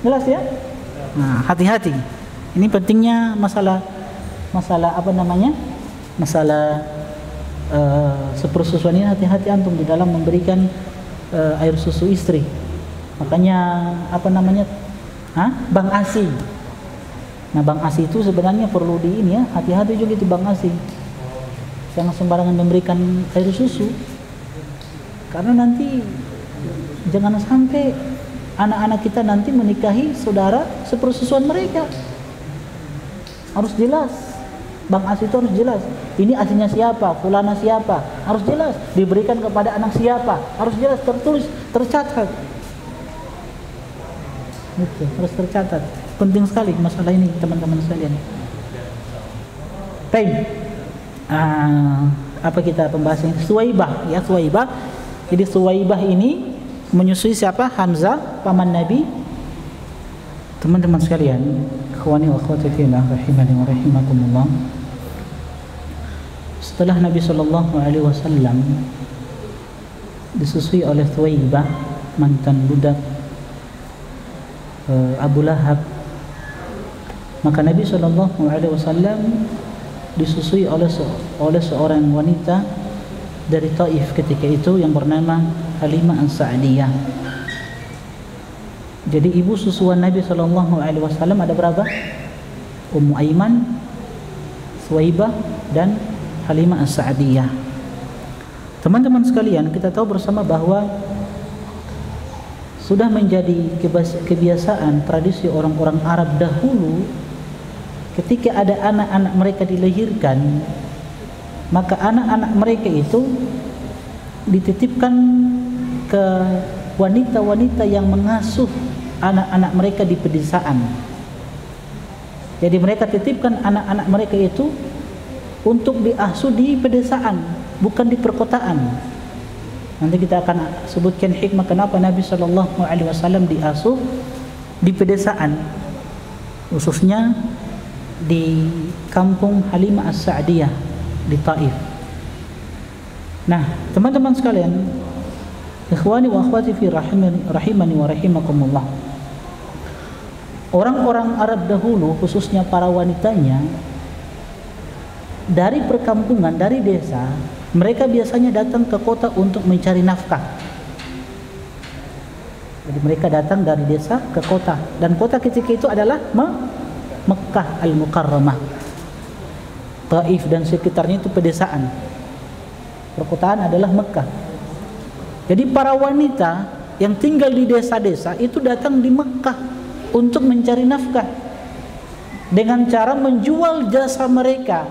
Jelas ya? Nah, hati-hati. Ini pentingnya masalah apa namanya? Masalah sepersusuan ini, hati-hati antum di dalam memberikan air susu istri. Makanya apa namanya? Bang ASI. Nah, Bang ASI itu sebenarnya perlu hati-hati juga itu Bang ASI. Jangan sembarangan memberikan air susu. Karena nanti jangan sampai anak-anak kita nanti menikahi saudara sepersusuan mereka. Harus jelas. Bang ASI itu harus jelas. Ini aslinya siapa, fulana siapa, harus jelas. Diberikan kepada anak siapa, harus jelas, tertulis, tercatat. Itu harus tercatat. Penting sekali masalah ini teman-teman sekalian. Baik. Apa kita pembahasan Suwaibah ya, Suwaibah. Jadi Suwaibah ini menyusui siapa? Hamzah, paman Nabi. Teman-teman sekalian, ikhwani wa akhwati fillah rahimani wa rahimakumullah. Setelah Nabi SAW disusui oleh Suwaibah, mantan budak Abu Lahab, maka Nabi SAW disusui oleh seorang wanita dari Taif ketika itu yang bernama Halimah As-Sa'diyah. Jadi ibu susuan Nabi SAW ada berapa? Ummu Aiman, Suwaibah, dan Halimah As-Sa'diyah. Teman-teman sekalian, kita tahu bersama bahwa sudah menjadi kebiasaan tradisi orang-orang Arab dahulu, ketika ada anak-anak mereka dilahirkan, maka anak-anak mereka itu dititipkan ke wanita-wanita yang mengasuh anak-anak mereka di pedesaan. Jadi mereka titipkan anak-anak mereka itu untuk diasuh di pedesaan, bukan di perkotaan. Nanti kita akan sebutkan hikmah kenapa Nabi SAW diasuh di pedesaan, khususnya di kampung Halimah As-Sa'diyah di Taif. Nah, teman-teman sekalian, ikhwani wa akhwati fi rahimani wa rahimakumullah. Orang-orang Arab dahulu, khususnya para wanitanya, dari perkampungan, dari desa, mereka biasanya datang ke kota untuk mencari nafkah. Jadi mereka datang dari desa ke kota, dan kota ketika itu adalah Mekkah Al-Mukarramah. Taif dan sekitarnya itu pedesaan. Perkotaan adalah Mekkah. Jadi para wanita yang tinggal di desa-desa itu datang di Mekkah untuk mencari nafkah dengan cara menjual jasa mereka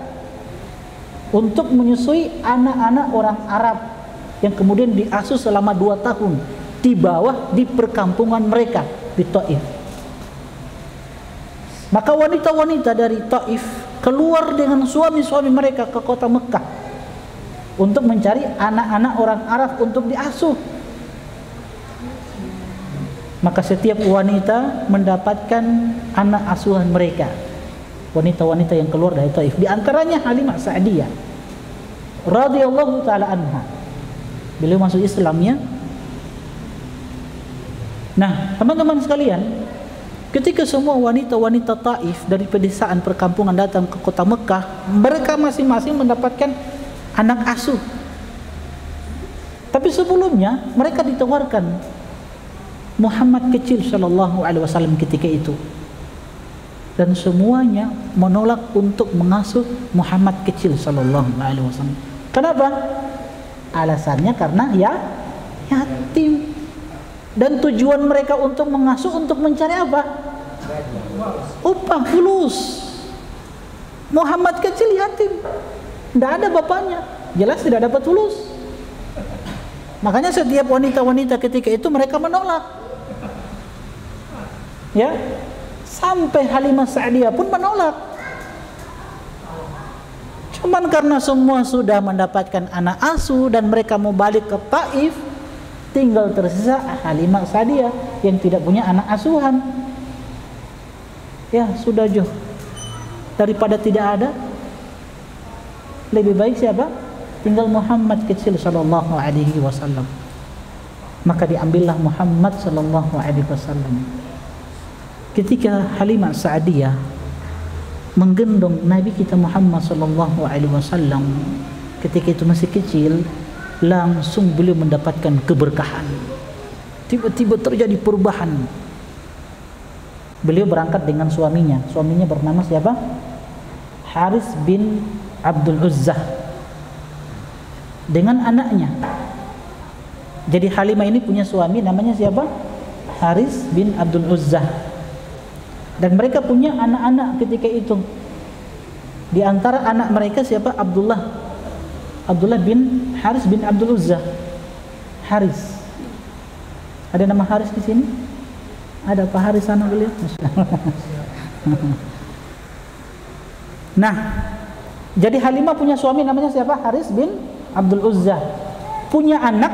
untuk menyusui anak-anak orang Arab yang kemudian diasuh selama 2 tahun di bawah di perkampungan mereka di Taif. Maka wanita-wanita dari Taif keluar dengan suami-suami mereka ke kota Mekah untuk mencari anak-anak orang Arab untuk diasuh. Maka setiap wanita mendapatkan anak asuhan mereka. Wanita-wanita yang keluar dari Taif, di antaranya Halimah Sa'diyah radhiyallahu taala anha. Beliau masuk Islamnya. Nah, teman-teman sekalian, ketika semua wanita-wanita Taif dari pedesaan perkampungan datang ke kota Mekah, mereka masing-masing mendapatkan anak asuh. Tapi sebelumnya mereka ditawarkan Muhammad kecil sallallahu alaihi wasallam ketika itu. Dan semuanya menolak untuk mengasuh Muhammad kecil sallallahu alaihi wasallam. Kenapa? Alasannya karena yatim. Dan tujuan mereka untuk mengasuh untuk mencari apa? Upah, fulus. Muhammad kecil yatim, tidak ada bapaknya, jelas tidak dapat fulus. Makanya setiap wanita-wanita ketika itu mereka menolak. Ya, sampai Halimah Sa'diyah pun menolak. Cuman karena semua sudah mendapatkan anak asuh dan mereka mau balik ke Taif, tinggal tersisa Halimah Sa'diyah yang tidak punya anak asuhan. Ya sudah Joh, daripada tidak ada, lebih baik siapa? Tinggal Muhammad kecil sallallahu alaihi wasallam. Maka diambillah Muhammad sallallahu alaihi wasallam. Ketika Halimah Sa'diyah menggendong Nabi kita Muhammad sallallahu alaihi wasallam, ketika itu masih kecil, langsung beliau mendapatkan keberkahan. Tiba-tiba terjadi perubahan. Beliau berangkat dengan suaminya. Suaminya bernama siapa? Haris bin Abdul Uzzah. Dengan anaknya. Jadi Halimah ini punya suami namanya siapa? Haris bin Abdul Uzzah. Dan mereka punya anak-anak ketika itu. Di antara anak mereka siapa? Abdullah bin Haris bin Abdul Uzzah. Haris. Ada nama Haris di sini? Ada Pak Haris sana beliau? Nah, jadi Halimah punya suami namanya siapa? Haris bin Abdul Uzzah. Punya anak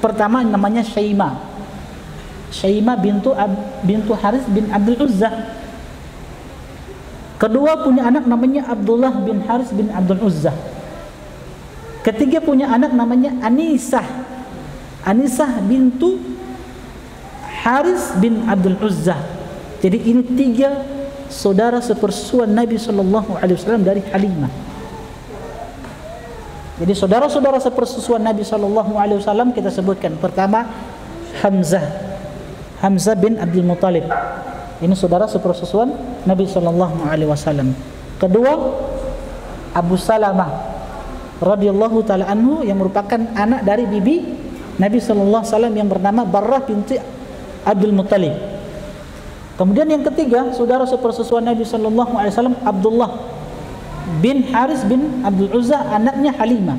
pertama namanya Syaimah. Syaimah bintu Haris bin Abdul Uzzah. Kedua punya anak namanya Abdullah bin Haris bin Abdul Uzzah. Ketiga punya anak namanya Anisah. Anisah bintu Haris bin Abdul Uzzah. Jadi ini 3 saudara sepersusuan Nabi sallallahu alaihi wasallam dari Halimah. Jadi saudara-saudara sepersusuan Nabi sallallahu alaihi wasallam kita sebutkan. Pertama Hamzah bin Abdul Muttalib. Ini saudara sepersusuan Nabi sallallahu alaihi wasallam. Kedua Abu Salamah radhiyallahu taala anhu yang merupakan anak dari bibi Nabi sallallahu alaihi wasallam yang bernama Barrah binti Abdul Muttalib. Kemudian yang ketiga saudara sepersusuan Nabi sallallahu alaihi wasallam Abdullah bin Haris bin Abdul Uzzah, anaknya Halimah.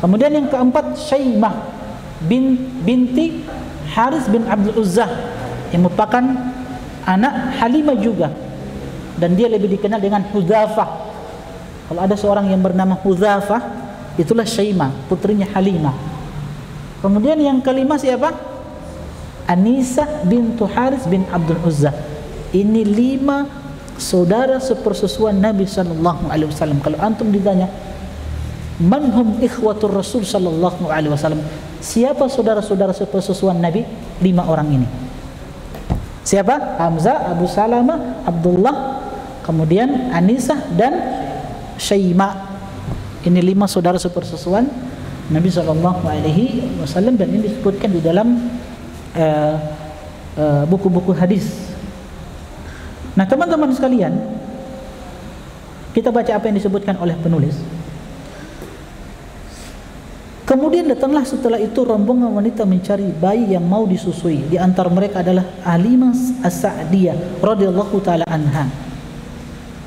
Kemudian yang keempat Syaimah binti Haris bin Abdul Uzzah yang merupakan anak Halimah juga, dan dia lebih dikenal dengan Hudzafah. Kalau ada seorang yang bernama Hudzafah, itulah Syaimah, putrinya Halimah. Kemudian yang kelima siapa? Anisah bintu Haris bin Abdul Uzzah. Ini 5 saudara sepersusuan Nabi sallallahu alaihi wasallam. Kalau antum ditanya man hum ikhwatur Rasul sallallahu alaihi wasallam, siapa saudara-saudara sepersusuan Nabi? 5 orang ini. Siapa? Hamzah, Abu Salamah, Abdullah, kemudian Anisah dan Syaimah. Ini 5 saudara sepersusuan Nabi sallallahu alaihi wasallam, dan ini disebutkan di dalam buku-buku hadis. Nah, teman-teman sekalian, kita baca apa yang disebutkan oleh penulis. Kemudian datanglah setelah itu rombongan wanita mencari bayi yang mau disusui. Di antara mereka adalah Halimah As-Sa'diyah radhiyallahu taala anha.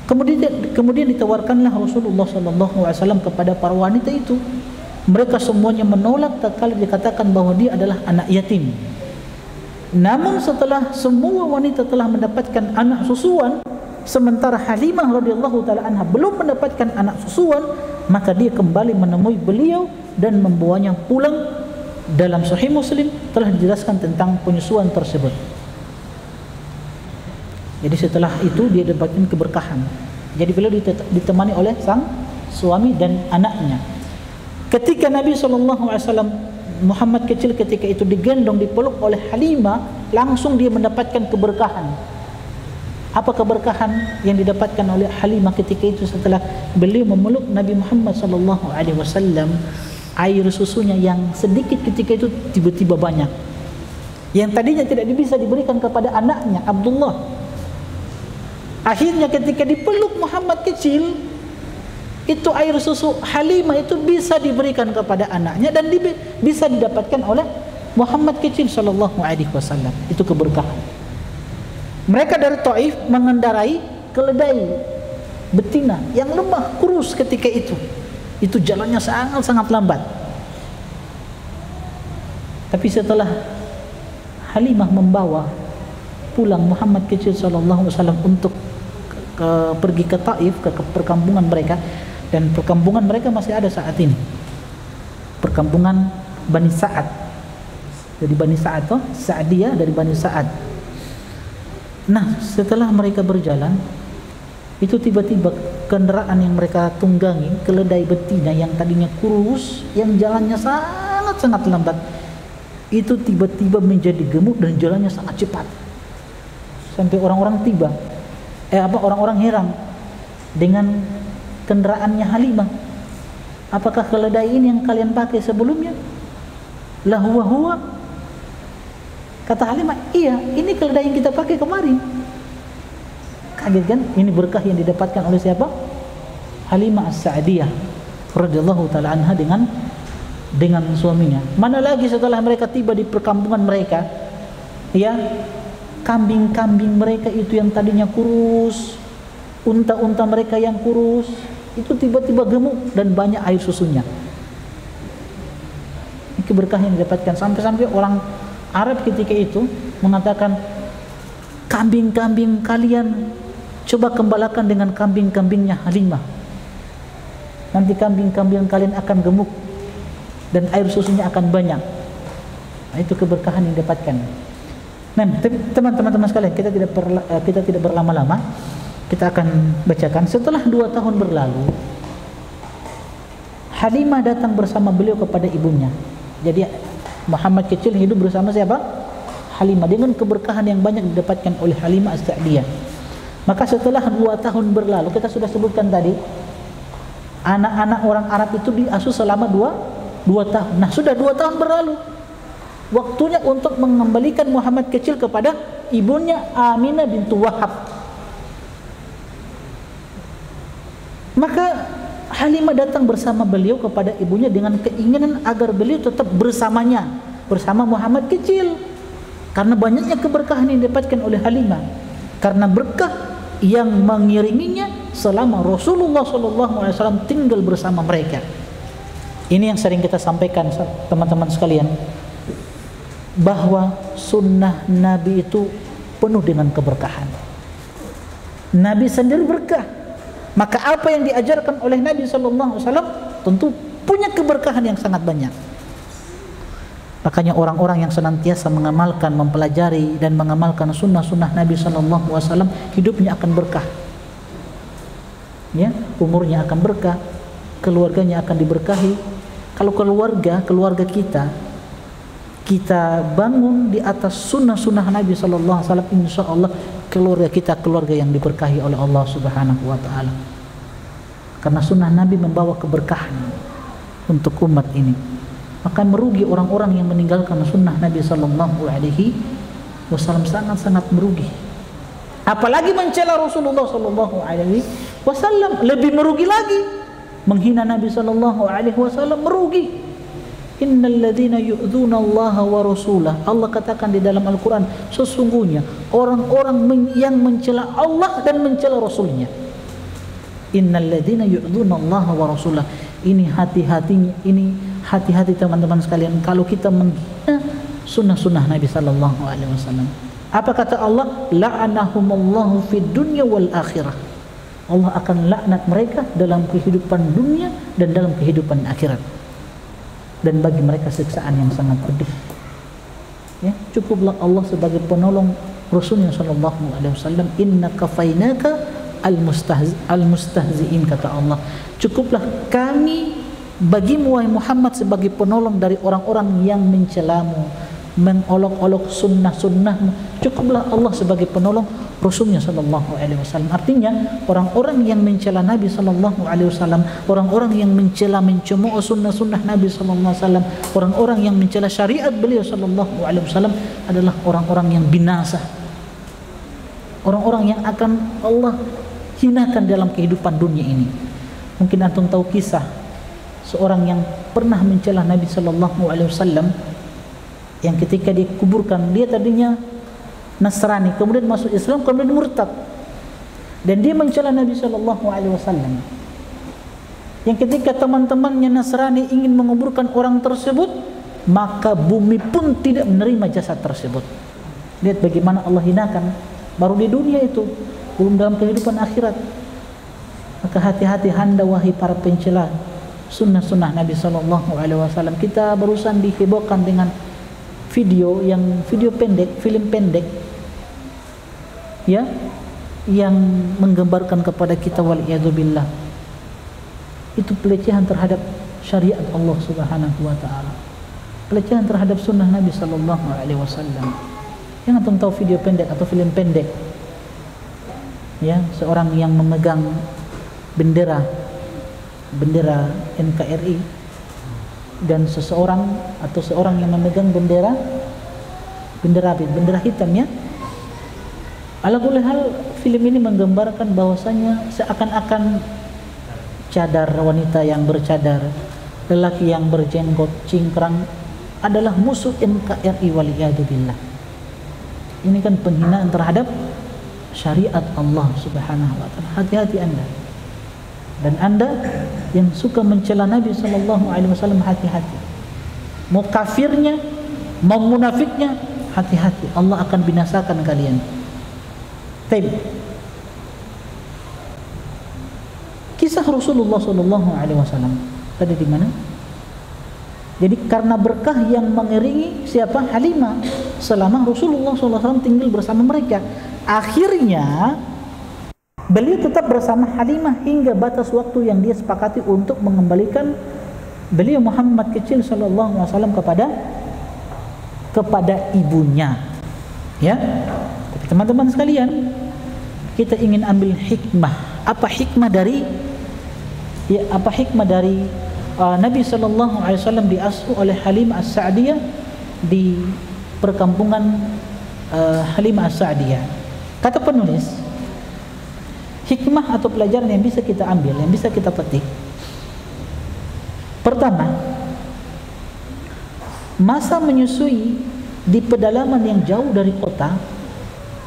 Kemudian ditawarkanlah Rasulullah SAW kepada para wanita itu. Mereka semuanya menolak tatkala dikatakan bahwa dia adalah anak yatim. Namun setelah semua wanita telah mendapatkan anak susuan, sementara Halimah radhiyallahu taala anha belum mendapatkan anak susuan, maka dia kembali menemui beliau dan membawanya pulang. Dalam Sahih Muslim telah dijelaskan tentang penyusuan tersebut. Jadi setelah itu dia dapatkan keberkahan. Jadi beliau ditemani oleh sang suami dan anaknya. Ketika Nabi SAW, Muhammad kecil ketika itu digendong, dipeluk oleh Halimah, langsung dia mendapatkan keberkahan. Apa keberkahan yang didapatkan oleh Halimah ketika itu setelah beliau memeluk Nabi Muhammad SAW? Air susunya yang sedikit ketika itu tiba-tiba banyak. Yang tadinya tidak bisa diberikan kepada anaknya Abdullah. Akhirnya ketika dipeluk Muhammad kecil, itu air susu Halimah itu bisa diberikan kepada anaknya dan bisa didapatkan oleh Muhammad kecil sallallahu alaihi wasallam. Itu keberkahan. Mereka dari Taif mengendarai keledai betina yang lemah, kurus ketika itu. Itu jalannya sangat lambat. Tapi setelah Halimah membawa pulang Muhammad kecil sallallahu alaihi wasallam untuk pergi ke Taif, ke perkampungan mereka, dan perkampungan mereka masih ada saat ini, perkampungan Bani Sa'ad. Jadi Bani Sa'ad tuh Sa'diyah dari Bani Sa'ad. Nah, setelah mereka berjalan, itu tiba-tiba kendaraan yang mereka tunggangi, keledai betina yang tadinya kurus, yang jalannya sangat lambat, itu tiba-tiba menjadi gemuk dan jalannya sangat cepat. Sampai orang-orang orang-orang heran dengan kendaraannya Halimah. Apakah keledai ini yang kalian pakai sebelumnya? La huwa. Kata Halimah, iya, ini keledai yang kita pakai kemarin. Kaget kan? Ini berkah yang didapatkan oleh siapa? Halimah As-Sa'diyah radhiyallahu taala anha dengan suaminya. Mana lagi setelah mereka tiba di perkampungan mereka, ya, kambing-kambing mereka itu yang tadinya kurus, unta-unta mereka yang kurus, itu tiba-tiba gemuk dan banyak air susunya. Ini keberkahan yang didapatkan. Sampai-sampai orang Arab ketika itu mengatakan, kambing-kambing kalian coba kembalakan dengan kambing-kambingnya Halimah. Nanti kambing-kambing kalian akan gemuk dan air susunya akan banyak. Nah, itu keberkahan yang didapatkan. Nah, teman-teman sekalian, kita tidak berlama-lama. Kita akan bacakan. Setelah 2 tahun berlalu, Halimah datang bersama beliau kepada ibunya. Jadi Muhammad kecil hidup bersama siapa? Halimah, dengan keberkahan yang banyak didapatkan oleh Halimah As-Sa'diyah. Maka setelah 2 tahun berlalu, kita sudah sebutkan tadi, anak-anak orang Arab itu diasuh selama 2 tahun. Nah, sudah 2 tahun berlalu. Waktunya untuk mengembalikan Muhammad kecil kepada ibunya Aminah bintu Wahab. Maka Halimah datang bersama beliau kepada ibunya dengan keinginan agar beliau tetap bersamanya, bersama Muhammad kecil. Karena banyaknya keberkahan yang didapatkan oleh Halimah, karena berkah yang mengiringinya selama Rasulullah SAW tinggal bersama mereka. Ini yang sering kita sampaikan, teman-teman sekalian, bahwa sunnah Nabi itu penuh dengan keberkahan. Nabi sendiri berkah, maka apa yang diajarkan oleh Nabi SAW tentu punya keberkahan yang sangat banyak. Makanya orang-orang yang senantiasa mengamalkan, mempelajari dan mengamalkan sunnah-sunnah Nabi SAW, hidupnya akan berkah, ya, umurnya akan berkah, keluarganya akan diberkahi. Kalau keluarga kita bangun di atas sunnah-sunnah Nabi SAW, insya Allah keluarga kita keluarga yang diberkahi oleh Allah Subhanahu wa Ta'ala. Karena sunnah Nabi membawa keberkahan untuk umat ini. Maka merugi orang-orang yang meninggalkan sunnah Nabi SAW, sangat-sangat merugi. Apalagi mencela Rasulullah SAW, lebih merugi lagi. Menghina Nabi SAW merugi. Innal ladzina yu'dzuna Allah wa rasulah. Allah katakan di dalam Al-Quran, sesungguhnya orang-orang yang mencela Allah dan mencela Rasulnya. Innalladzina yu'dzuna Allah wa rasulah. Ini hati-hatinya, ini hati-hati teman-teman sekalian kalau kita menghina sunnah-sunnah Nabi sallallahu alaihi wasallam. Apa kata Allah? La'anahumullahu fid dunya wal akhirah. Allah akan laknat mereka dalam kehidupan dunia dan dalam kehidupan akhirat. Dan bagi mereka siksaan yang sangat pedih. Ya, cukuplah Allah sebagai penolong Rasulnya sallallahu alaihi wasallam. Inna kafainaka al-mustahzi'in, kata Allah. Cukuplah kami bagimu wahai Muhammad sebagai penolong dari orang-orang yang mencelamu, mengolok-olok sunnah-sunnahmu. Cukuplah Allah sebagai penolong Rasulnya sallallahu alaihi wasallam. Artinya orang-orang yang mencela Nabi sallallahu alaihi wasallam, orang-orang yang mencemooh sunnah-sunnah Nabi sallallahu alaihi wasallam, orang-orang yang mencela syariat beliau sallallahu alaihi wasallam adalah orang-orang yang binasa. Orang-orang yang akan Allah hinakan dalam kehidupan dunia ini. Mungkin antum tahu kisah seorang yang pernah mencela Nabi sallallahu alaihi wasallam, yang ketika dikuburkan dia tadinya Nasrani, kemudian masuk Islam, kemudian murtad, dan dia mencela Nabi sallallahu alaihi wasallam. Yang ketika teman-temannya Nasrani ingin menguburkan orang tersebut, maka bumi pun tidak menerima jasad tersebut. Lihat bagaimana Allah hinakan, baru di dunia itu, belum dalam kehidupan akhirat. Maka hati-hati Anda wahai para pencela sunnah-sunnah Nabi sallallahu alaihi wasallam. Kita barusan dihebohkan dengan video pendek, film pendek, ya, yang menggambarkan kepada kita waliyadzubillah itu pelecehan terhadap syariat Allah Subhanahu wa taala, pelecehan terhadap sunnah Nabi sallallahu alaihi wasallam. Yang antum tahu video pendek atau film pendek, ya, seorang yang memegang bendera NKRI dan seorang yang memegang bendera hitam, ya. Ala kulli hal, film ini menggambarkan bahwasanya seakan-akan cadar, wanita yang bercadar, lelaki yang berjenggot cingkrang adalah musuh NKRI waliyadzubillah. Ini kan penghinaan terhadap syariat Allah Subhanahu wa taala. Hati-hati Anda. Dan Anda yang suka mencela Nabi sallallahu alaihi wasallam, hati-hati. Mau kafirnya, mau munafiknya, hati-hati. Allah akan binasakan kalian. Baik. Kisah Rasulullah sallallahu alaihi wasallam tadi di mana? Jadi karena berkah yang mengiringi siapa? Halimah selama Rasulullah sallallahu alaihi wasallam tinggal bersama mereka. Akhirnya beliau tetap bersama Halimah hingga batas waktu yang dia sepakati untuk mengembalikan beliau Muhammad kecil sallallahu alaihi wasallam kepada ibunya. Ya. Tapi teman-teman sekalian, kita ingin ambil hikmah. Apa hikmah dari Nabi sallallahu alaihi wasallam diasuh oleh Halimah As-Sa'diyah di perkampungan Halimah As-Sa'diyah. Kata penulis, hikmah atau pelajaran yang bisa kita ambil, yang bisa kita petik. Pertama, masa menyusui di pedalaman yang jauh dari kota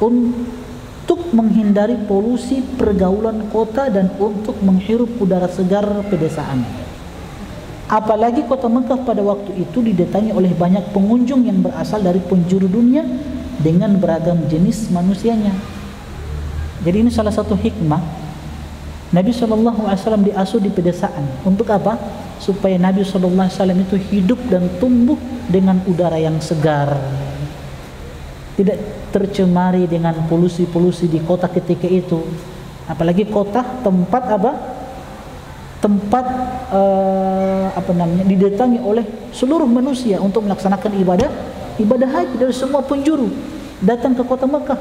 untuk menghindari polusi pergaulan kota dan untuk menghirup udara segar pedesaan. Apalagi kota Mekah pada waktu itu didatangi oleh banyak pengunjung yang berasal dari penjuru dunia dengan beragam jenis manusianya. Jadi ini salah satu hikmah Nabi SAW diasuh di pedesaan. Untuk apa? Supaya Nabi SAW itu hidup dan tumbuh dengan udara yang segar, tidak tercemari dengan polusi-polusi di kota ketika itu. Apalagi kota tempat didatangi oleh seluruh manusia untuk melaksanakan ibadah haji dari semua penjuru datang ke kota Mekah.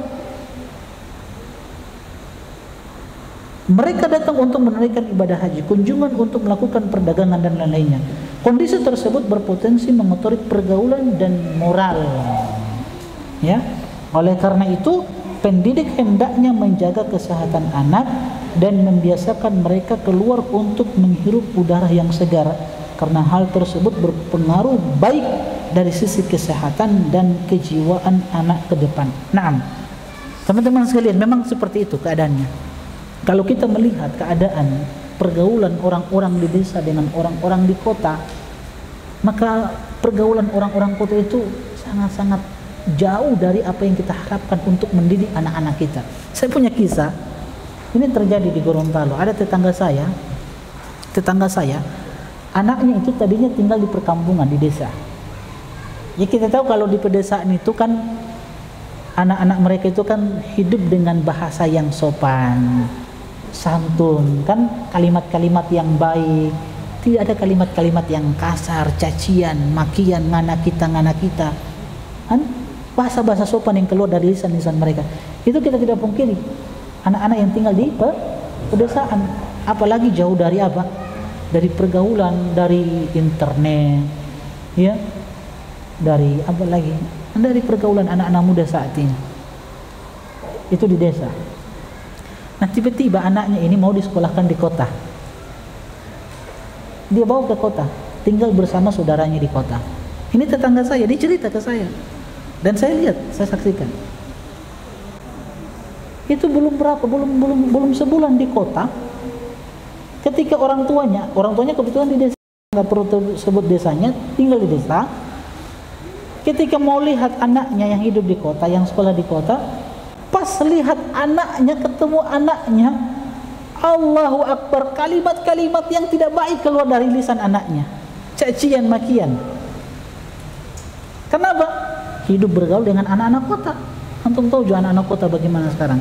Mereka datang untuk menunaikan ibadah haji, kunjungan untuk melakukan perdagangan dan lain-lainnya. Kondisi tersebut berpotensi mengotori pergaulan dan moral. Ya, oleh karena itu pendidik hendaknya menjaga kesehatan anak dan membiasakan mereka keluar untuk menghirup udara yang segar, karena hal tersebut berpengaruh baik dari sisi kesehatan dan kejiwaan anak ke depan. Naam, teman-teman sekalian, memang seperti itu keadaannya. Kalau kita melihat keadaan pergaulan orang-orang di desa dengan orang-orang di kota, maka pergaulan orang-orang kota itu sangat-sangat jauh dari apa yang kita harapkan untuk mendidik anak-anak kita. Saya punya kisah, ini terjadi di Gorontalo. Ada tetangga saya, anaknya itu tadinya tinggal di perkampungan, di desa. Ya kita tahu kalau di pedesaan itu kan anak-anak mereka itu kan hidup dengan bahasa yang sopan, santun, kan kalimat-kalimat yang baik. Tidak ada kalimat-kalimat yang kasar, cacian, makian, ngana kita. Kan bahasa-bahasa sopan yang keluar dari lisan-lisan mereka. Itu kita tidak pungkiri. Anak-anak yang tinggal di pedesaan, apalagi jauh dari apa? Dari pergaulan, dari internet, ya. Dari apa lagi? Dari pergaulan anak-anak muda saat ini. Itu di desa. Nah, tiba-tiba anaknya ini mau disekolahkan di kota. Dia bawa ke kota, tinggal bersama saudaranya di kota. Ini tetangga saya, dia cerita ke saya. Dan saya lihat, saya saksikan. Itu belum sebulan di kota. Ketika orang tuanya kebetulan di desa, nggak perlu sebut desanya, tinggal di desa. Ketika mau lihat anaknya yang hidup di kota, yang sekolah di kota, pas lihat anaknya, ketemu anaknya, Allahu Akbar, kalimat-kalimat yang tidak baik keluar dari lisan anaknya, cacian, makian. Kenapa? Hidup bergaul dengan anak-anak kota. Antum tahu juga anak-anak kota bagaimana sekarang.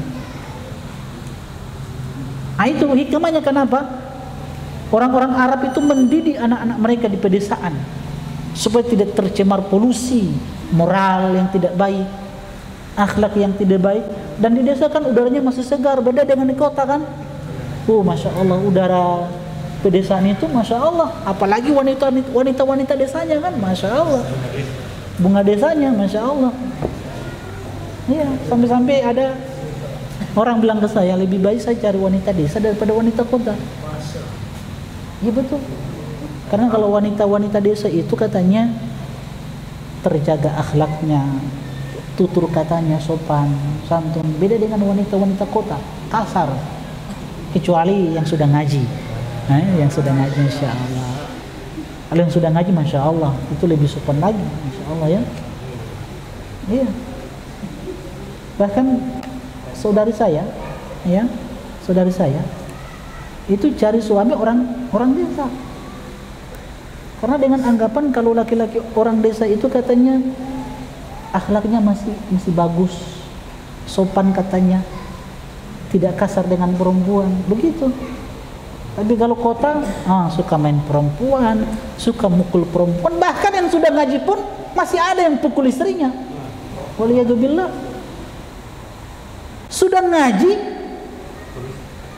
Nah, itu hikmahnya kenapa orang-orang Arab itu mendidik anak-anak mereka di pedesaan supaya tidak tercemar polusi, moral yang tidak baik, akhlak yang tidak baik. Dan di desa kan udaranya masih segar, beda dengan di kota kan. Masya Allah, udara pedesaan itu Masya Allah. Apalagi wanita-wanita desanya kan, Masya Allah. Bunga desanya, Masya Allah. Iya, sampai-sampai ada orang bilang ke saya, lebih baik saya cari wanita desa daripada wanita kota. Iya betul. Karena kalau wanita-wanita desa itu katanya terjaga akhlaknya, tutur katanya sopan, santun. Beda dengan wanita-wanita kota, kasar. Kecuali yang sudah ngaji. Yang sudah ngaji, Masya Allah. Kalau yang sudah ngaji, Masya Allah, itu lebih sopan lagi, Masya Allah ya. Iya. Bahkan saudari saya, itu cari suami orang desa. Karena dengan anggapan kalau laki-laki orang desa itu katanya akhlaknya masih bagus, sopan katanya, tidak kasar dengan perempuan, begitu. Tapi kalau kota, suka main perempuan, suka mukul perempuan, bahkan yang sudah ngaji pun masih ada yang pukul istrinya. Waliyadzubillah. Sudah ngaji,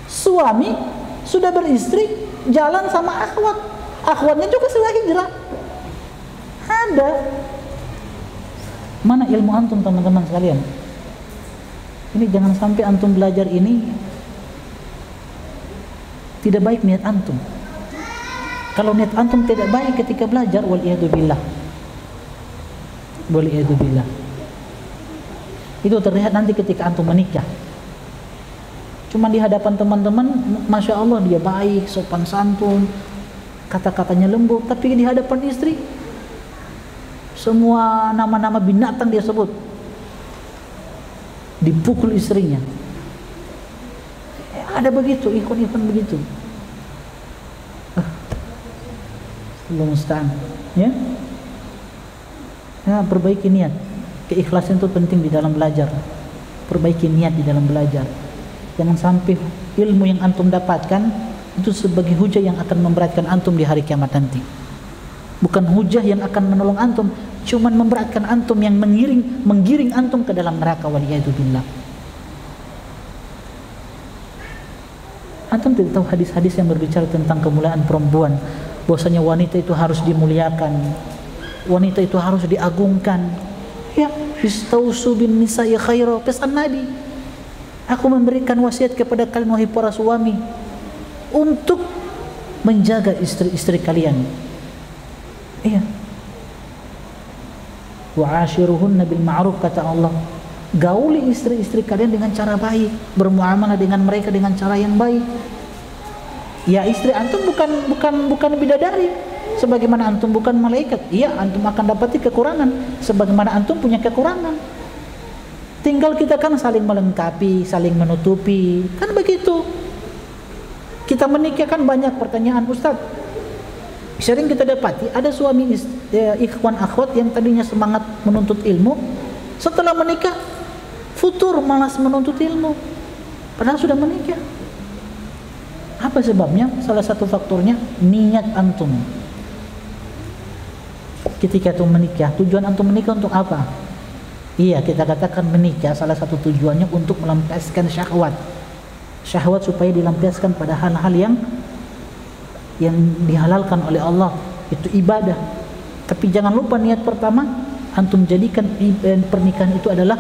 suami sudah beristri, jalan sama akhwatnya juga sudah hijrah. Ada. Mana ilmu antum teman-teman sekalian? Ini jangan sampai antum belajar ini tidak baik niat antum. Kalau niat antum tidak baik ketika belajar, waliyadzubillah. Itu terlihat nanti ketika antum menikah. Cuma di hadapan teman-teman, Masya Allah dia baik, sopan santun, kata-katanya lembut. Tapi di hadapan istri, semua nama-nama binatang dia sebut. Dipukul istrinya. Ada begitu, ikon-ikon begitu. Belum musta'an, ya. Perbaiki niat. Keikhlasan itu penting di dalam belajar. Perbaiki niat di dalam belajar. Jangan sampai ilmu yang antum dapatkan itu sebagai hujah yang akan memberatkan antum di hari kiamat nanti. Bukan hujah yang akan menolong antum, cuman memberatkan antum yang menggiring antum ke dalam neraka, waliyadzubillah. Antum tidak tahu hadis-hadis yang berbicara tentang kemuliaan perempuan, bahwasanya wanita itu harus dimuliakan, wanita itu harus diagungkan. Ya, istausu bin nisa'i khaira, pesan Nabi. Aku memberikan wasiat kepada kalian wahai para suami untuk menjaga istri-istri kalian. Iya. Wa ashiruhunna bil ma'ruf, kata Allah. Gauli istri-istri kalian dengan cara baik, bermuamalah dengan mereka dengan cara yang baik. Ya, istri antum bukan bidadari, sebagaimana antum bukan malaikat. Iya, antum akan dapati kekurangan sebagaimana antum punya kekurangan. Tinggal kita kan saling melengkapi, saling menutupi, kan begitu. Kita menikah kan banyak pertanyaan, Ustaz. Sering kita dapati ada suami ikhwan akhwat yang tadinya semangat menuntut ilmu, setelah menikah futur, malas menuntut ilmu padahal sudah menikah. Apa sebabnya? Salah satu faktornya niat antum. Ketika antum menikah, tujuan antum menikah untuk apa? Iya, kita katakan menikah salah satu tujuannya untuk melampiaskan syahwat supaya dilampiaskan pada hal-hal yang dihalalkan oleh Allah, itu ibadah. Tapi jangan lupa niat pertama antum jadikan pernikahan itu adalah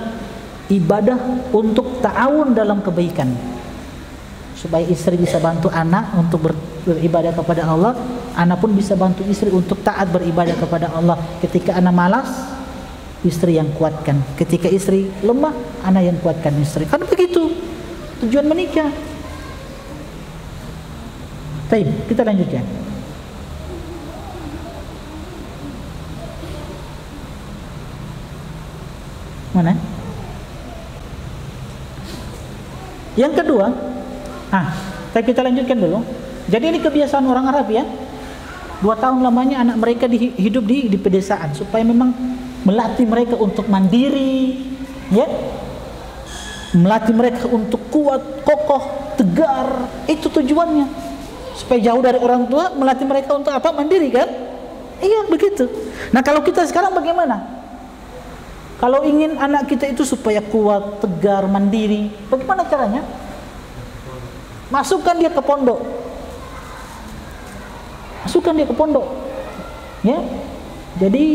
ibadah untuk ta'awun dalam kebaikan, supaya istri bisa bantu anak untuk beribadah kepada Allah, anak pun bisa bantu istri untuk taat beribadah kepada Allah. Ketika anak malas, istri yang kuatkan. Ketika istri lemah, anak yang kuatkan istri. Kan begitu tujuan menikah. Baik, kita lanjutkan. Mana? Yang kedua, kita lanjutkan dulu. Jadi ini kebiasaan orang Arab ya. 2 tahun lamanya anak mereka hidup di pedesaan supaya memang melatih mereka untuk mandiri, ya. Melatih mereka untuk kuat, kokoh, tegar. Itu tujuannya. Supaya jauh dari orang tua, melatih mereka untuk apa? Mandiri kan? Iya, begitu. Nah, kalau kita sekarang bagaimana? Kalau ingin anak kita itu supaya kuat, tegar, mandiri, bagaimana caranya? Masukkan dia ke pondok. Ya. Jadi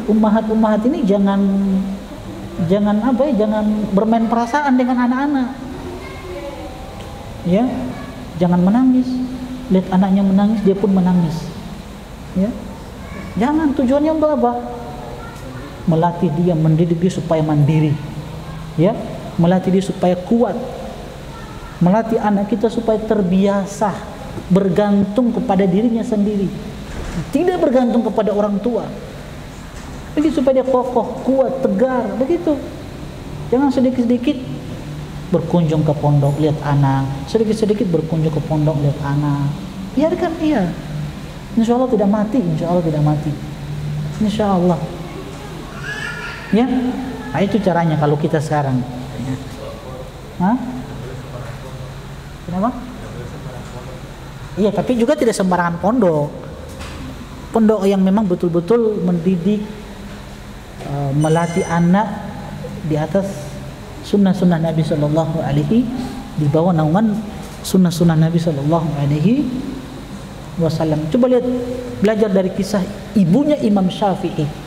ummahat ini jangan bermain perasaan dengan anak-anak. Ya. Jangan menangis. Lihat anaknya menangis, dia pun menangis. Ya. Jangan, tujuannya untuk apa? Melatih dia, mendidik dia supaya mandiri, ya, melatih dia supaya kuat, melatih anak kita supaya terbiasa bergantung kepada dirinya sendiri, tidak bergantung kepada orang tua. Jadi supaya dia kokoh, kuat, tegar, begitu. Jangan sedikit-sedikit berkunjung ke pondok lihat anak, sedikit-sedikit berkunjung ke pondok lihat anak. Biarkan dia. Insya Allah tidak mati, Insya Allah. Ya, nah itu caranya kalau kita sekarang. Ya. Kenapa? Iya, tapi juga tidak sembarangan pondok. Pondok yang memang betul-betul mendidik, melatih anak di atas sunnah-sunnah Nabi Sallallahu Alaihi, di bawah naungan sunnah-sunnah Nabi Sallallahu Alaihi Wasallam. Coba lihat, belajar dari kisah ibunya Imam Syafi'i.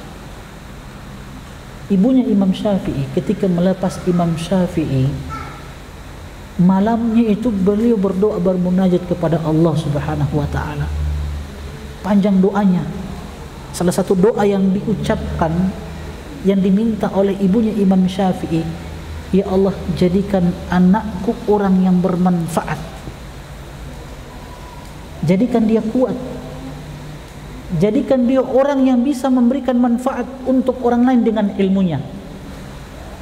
Ibunya Imam Syafi'i ketika melepas Imam Syafi'i, malamnya itu beliau berdoa, bermunajat kepada Allah Subhanahu wa taala. Panjang doanya. Salah satu doa yang diucapkan, yang diminta oleh ibunya Imam Syafi'i, ya Allah, jadikan anakku orang yang bermanfaat. Jadikan dia kuat. Jadikan dia orang yang bisa memberikan manfaat untuk orang lain dengan ilmunya.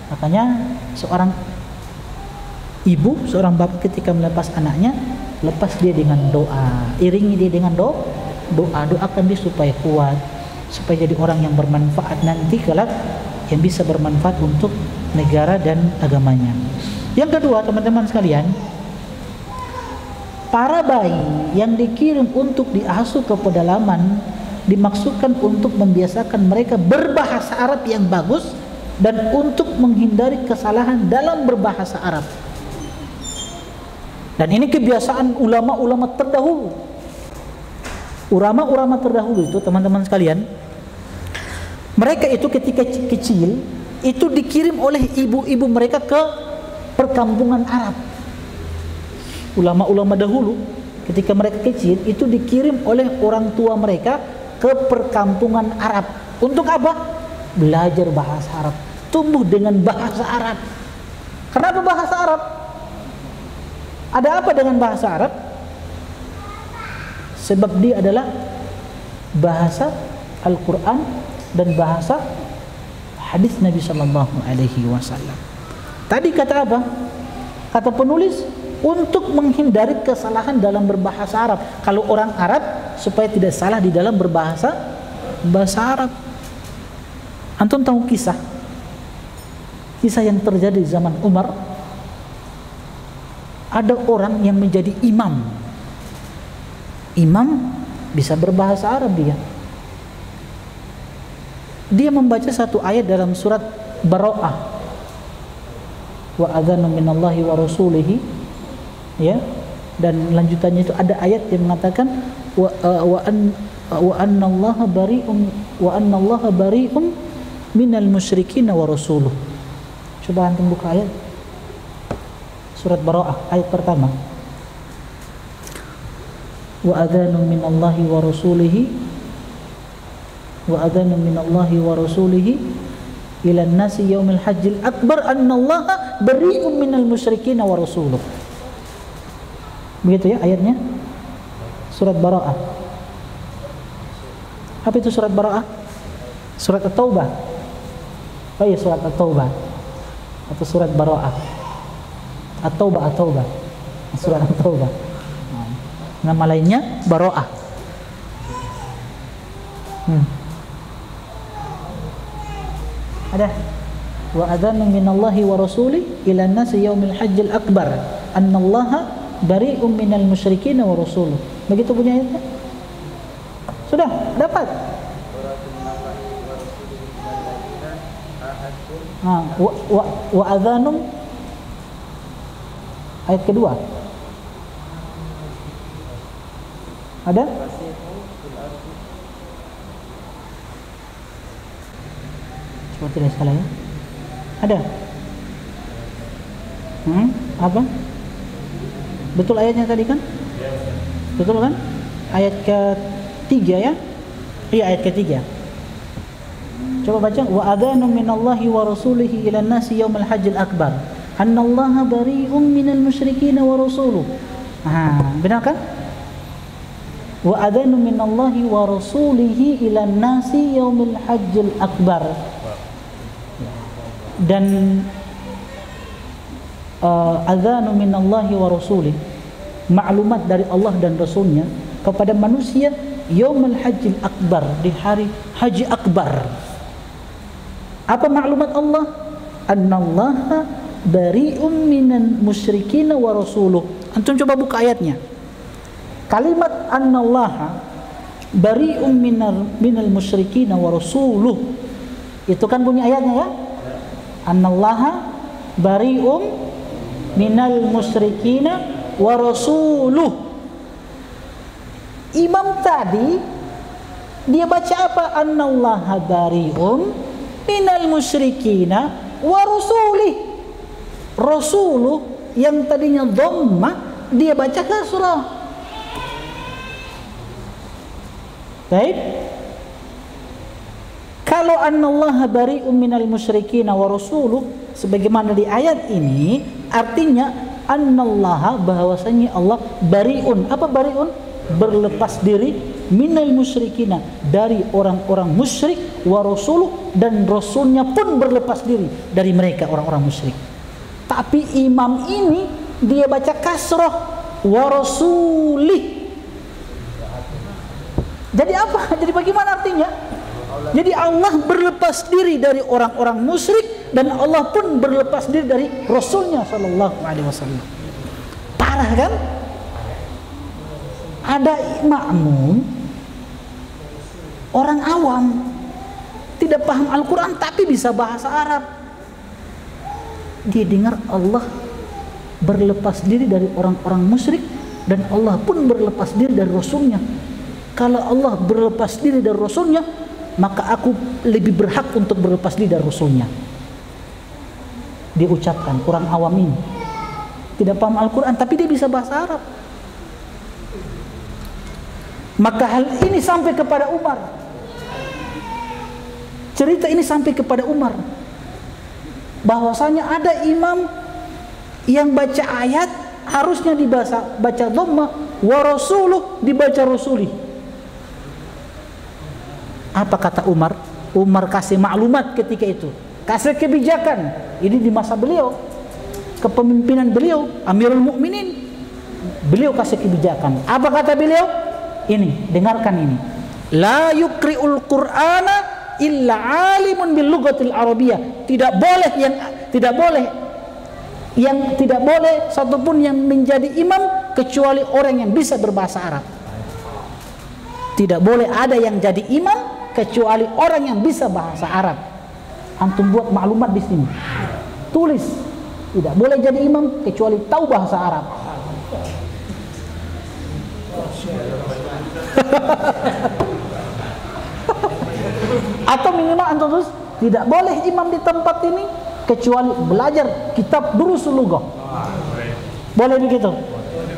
Makanya seorang ibu, seorang bapak ketika melepas anaknya, lepas dia dengan doa, iringi dia dengan doa, doakan dia supaya kuat, supaya jadi orang yang bermanfaat nanti kelak, yang bisa bermanfaat untuk negara dan agamanya. Yang kedua, teman-teman sekalian, para bayi yang dikirim untuk diasuh ke pedalaman dimaksudkan untuk membiasakan mereka berbahasa Arab yang bagus dan untuk menghindari kesalahan dalam berbahasa Arab. Dan ini kebiasaan ulama-ulama terdahulu. Ulama-ulama terdahulu itu, teman-teman sekalian, mereka itu ketika kecil itu dikirim oleh ibu-ibu mereka ke perkampungan Arab. Ulama-ulama dahulu ketika mereka kecil itu dikirim oleh orang tua mereka ke perkampungan Arab. Untuk apa? Belajar bahasa Arab. tumbuh dengan bahasa Arab. Kenapa bahasa Arab? Ada apa dengan bahasa Arab? Sebab dia adalah bahasa Al-Quran dan bahasa hadis Nabi Sallallahu Alaihi Wasallam. Tadi kata apa? Kata penulis, untuk menghindari kesalahan dalam berbahasa Arab. Kalau orang Arab supaya tidak salah di dalam bahasa Arab. Antum tahu kisah yang terjadi di zaman Umar. Ada orang yang menjadi imam. Imam bisa berbahasa Arab dia. Dia membaca satu ayat dalam surat Bara'ah. Wa adzanu minallahi wa rasulihi, ya. Dan lanjutannya itu ada ayat yang mengatakan wa annallaha bari'um minal musyrikin wa rasuluh. Coba antum buka ayat surat Bara'ah ayat pertama. Wa adzanu minallahi wa rasulihi ila an-nasi yaumil hajjil akbar annallaha bari'um minal musyrikin wa rasuluh. Begitu ya ayatnya. Surat Bara'ah. Apa itu surat Bara'ah? Surat At-Taubah. Oh iya, surat At-Taubah atau surat Bara'ah. At-Taubah. Surat At-Taubah. Nama lainnya Bara'ah. Ada. Wa adzanu minallahi wa rasuli ila an-nasi yaumil hajjil akbar annallaha bari'um minal musyrikin wa rasuluh. Begitu punya ayatnya? Sudah dapat? Wa adzanum ayat kedua. Ada? Coba tidak salah ya. Ada? Apa? Betul ayatnya tadi kan? Betul kan? Ayat ketiga ya? Iya, ayat ketiga. Coba baca. Wa adzanu minallahi wa rasulihi ila an-nasi yaumil hajjil akbar annallaha bari'um minal musyrikin wa rasuluh. Benar kan? Wa adzanu minallahi wa rasulihi ila an-nasi yaumil hajjil akbar. Dan adzanu minallahi wa rasulih, maklumat dari Allah dan Rasulnya kepada manusia yaumul hajjil akbar, di hari haji akbar. Apa maklumat Allah? Annallaha bari'um minal musyrikin wa rasuluh. Antum coba buka ayatnya. Kalimat annallaha bari'um minal musyrikin wa rasuluh, itu kan bunyi ayatnya ya. Annallaha bari'um minal musyrikina wa rasuluh. Imam tadi dia baca apa? Annallaha bari'um minal musyrikina wa rasulih. Rasuluh yang tadinya dhammah dia baca kasrah. Baik. Kalau annallaha bari'um minal musyrikin wa rasuluh, sebagaimana di ayat ini, artinya annallaha, bahwasanya Allah bari'un. Apa bari'un? Berlepas diri, minal musyrikina, dari orang-orang musyrik, wa rasuluh, dan rasulnya pun berlepas diri dari mereka orang-orang musyrik. Tapi imam ini dia baca kasrah, wa rasulih. Jadi apa? Jadi bagaimana artinya? Jadi Allah berlepas diri dari orang-orang musyrik dan Allah pun berlepas diri dari Rasulnya Sallallahu Alaihi Wasallam. Parah kan? Ada makmum orang awam, tidak paham Al-Quran tapi bisa bahasa Arab. Dia dengar Allah berlepas diri dari orang-orang musyrik dan Allah pun berlepas diri dari Rasulnya. Kalau Allah berlepas diri dari Rasulnya, maka aku lebih berhak untuk berlepas diri dari Rasulnya. Dia ucapkan, orang awam ini tidak paham Al-Quran tapi dia bisa bahasa Arab. Maka hal ini sampai kepada Umar. Cerita ini sampai kepada Umar. bahwasanya ada imam yang baca ayat harusnya baca dhammah, wa rasuluh dibaca rasuli. Apa kata Umar? Umar kasih maklumat ketika itu, kasih kebijakan. Ini di masa beliau, kepemimpinan beliau, Amirul Mukminin. Beliau kasih kebijakan. Apa kata beliau? Ini, dengarkan ini. La yukri'ul Qur'ana illa alimun bil lughatil arabiyyah. Tidak boleh satupun yang menjadi imam kecuali orang yang bisa berbahasa Arab. Tidak boleh ada yang jadi imam kecuali orang yang bisa bahasa Arab. Antum buat maklumat di sini. Tulis, tidak boleh jadi imam kecuali tahu bahasa Arab. Atau minimal antum tulis, tidak boleh imam di tempat ini kecuali belajar kitab durusul lughah. Boleh begitu?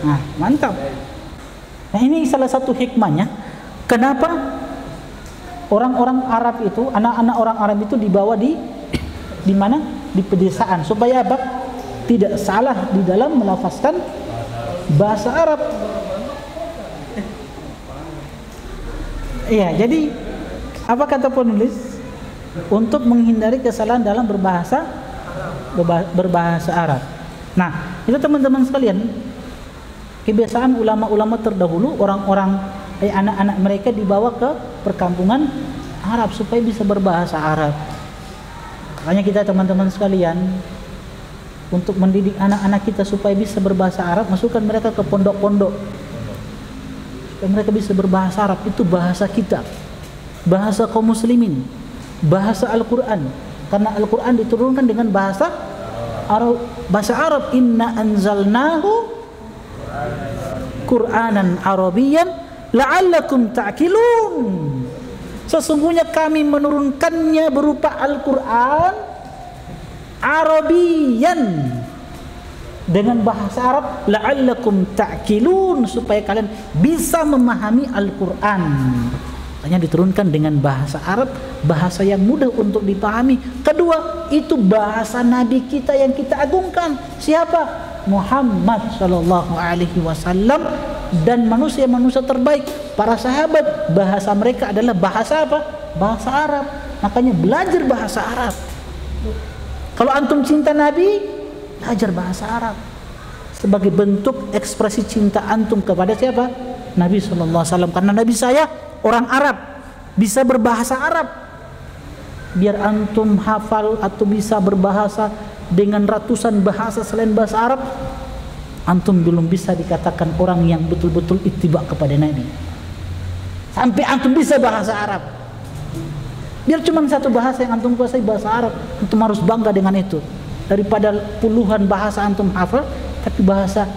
Nah, mantap. Nah, ini salah satu hikmahnya kenapa orang-orang Arab itu, anak-anak orang Arab itu dibawa di mana? Di pedesaan, supaya apa? Tidak salah di dalam melafazkan bahasa Arab. Iya, jadi apa kata penulis? Untuk menghindari kesalahan dalam berbahasa Arab. Nah, itu teman-teman sekalian, kebiasaan ulama-ulama terdahulu, orang-orang anak-anak mereka dibawa ke perkampungan Arab supaya bisa berbahasa Arab. Makanya kita teman-teman sekalian, untuk mendidik anak-anak kita supaya bisa berbahasa Arab, masukkan mereka ke pondok-pondok supaya mereka bisa berbahasa Arab. Itu bahasa kita, bahasa kaum muslimin, bahasa Al-Quran. Karena Al-Quran diturunkan dengan bahasa Arab. Inna anzalnahu Qur'anan Arabiyyan la'allakum ta'qilun. Sesungguhnya kami menurunkannya berupa Al-Quran Arabiyan, dengan bahasa Arab, la'allakum ta'qilun, supaya kalian bisa memahami Al-Quran. Makanya diturunkan dengan bahasa Arab, bahasa yang mudah untuk dipahami. Kedua, itu bahasa Nabi kita yang kita agungkan. Siapa? Muhammad sallallahu alaihi wasallam, dan manusia-manusia terbaik, para sahabat, bahasa mereka adalah bahasa apa? Bahasa Arab. Makanya belajar bahasa Arab. Kalau antum cinta Nabi, belajar bahasa Arab sebagai bentuk ekspresi cinta antum kepada siapa? Nabi sallallahu alaihi wasallam. Karena Nabi saya orang Arab, bisa berbahasa Arab. Biar antum hafal atau bisa berbahasa dengan ratusan bahasa selain bahasa Arab, antum belum bisa dikatakan orang yang betul-betul ittiba kepada Nabi. Sampai antum bisa bahasa Arab. Biar cuma satu bahasa yang antum kuasai, bahasa Arab, antum harus bangga dengan itu. Daripada puluhan bahasa antum hafal, tapi bahasa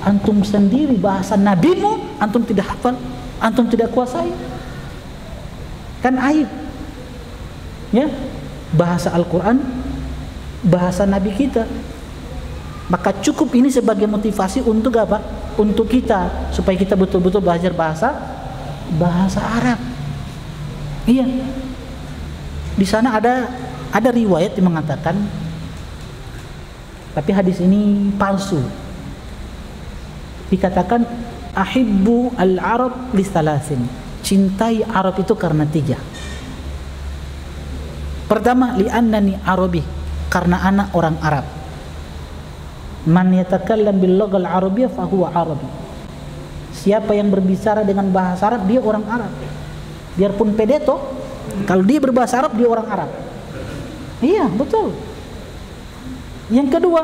antum sendiri, bahasa nabimu, antum tidak hafal, antum tidak kuasai, kan aib. Ya, bahasa Al-Quran, bahasa Nabi kita. Maka cukup ini sebagai motivasi untuk apa? Untuk kita, supaya kita betul-betul belajar bahasa Arab. Iya. Di sana ada riwayat yang mengatakan, tapi hadis ini palsu. Dikatakan ahibbu al-arab li salasin. Cintai Arab itu karena 3. Pertama, li'annani arabi, karena anak orang Arab. Man yatakallam bil lughal arabiyyah fa huwa arabi. Siapa yang berbicara dengan bahasa Arab, dia orang Arab. Biarpun pedeto, kalau dia berbahasa Arab, dia orang Arab. Iya, betul. Yang kedua,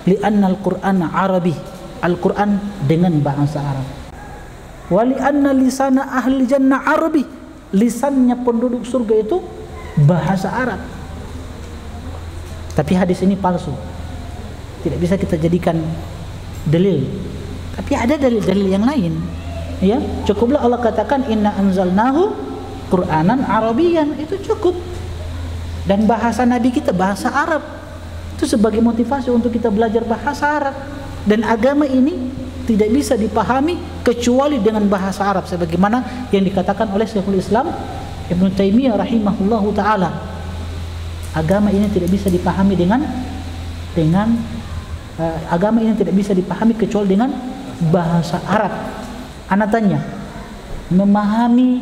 li'anna al-Qur'ana arabi, Al-Quran dengan bahasa Arab. Wa li'anna lisana ahli jannah arabi, lisannya penduduk surga itu bahasa Arab. Tapi hadis ini palsu, tidak bisa kita jadikan dalil. Tapi ada dalil-dalil yang lain. Ya, cukuplah Allah katakan inna anzalnahu Qur'anan Arabiyyan, itu cukup. Dan bahasa Nabi kita bahasa Arab. Itu sebagai motivasi untuk kita belajar bahasa Arab. Dan agama ini tidak bisa dipahami kecuali dengan bahasa Arab, sebagaimana yang dikatakan oleh Syekhul Islam Ibnu Taimiyah rahimahullahu taala. agama ini tidak bisa dipahami agama ini tidak bisa dipahami kecuali dengan bahasa Arab. Ana tanya, memahami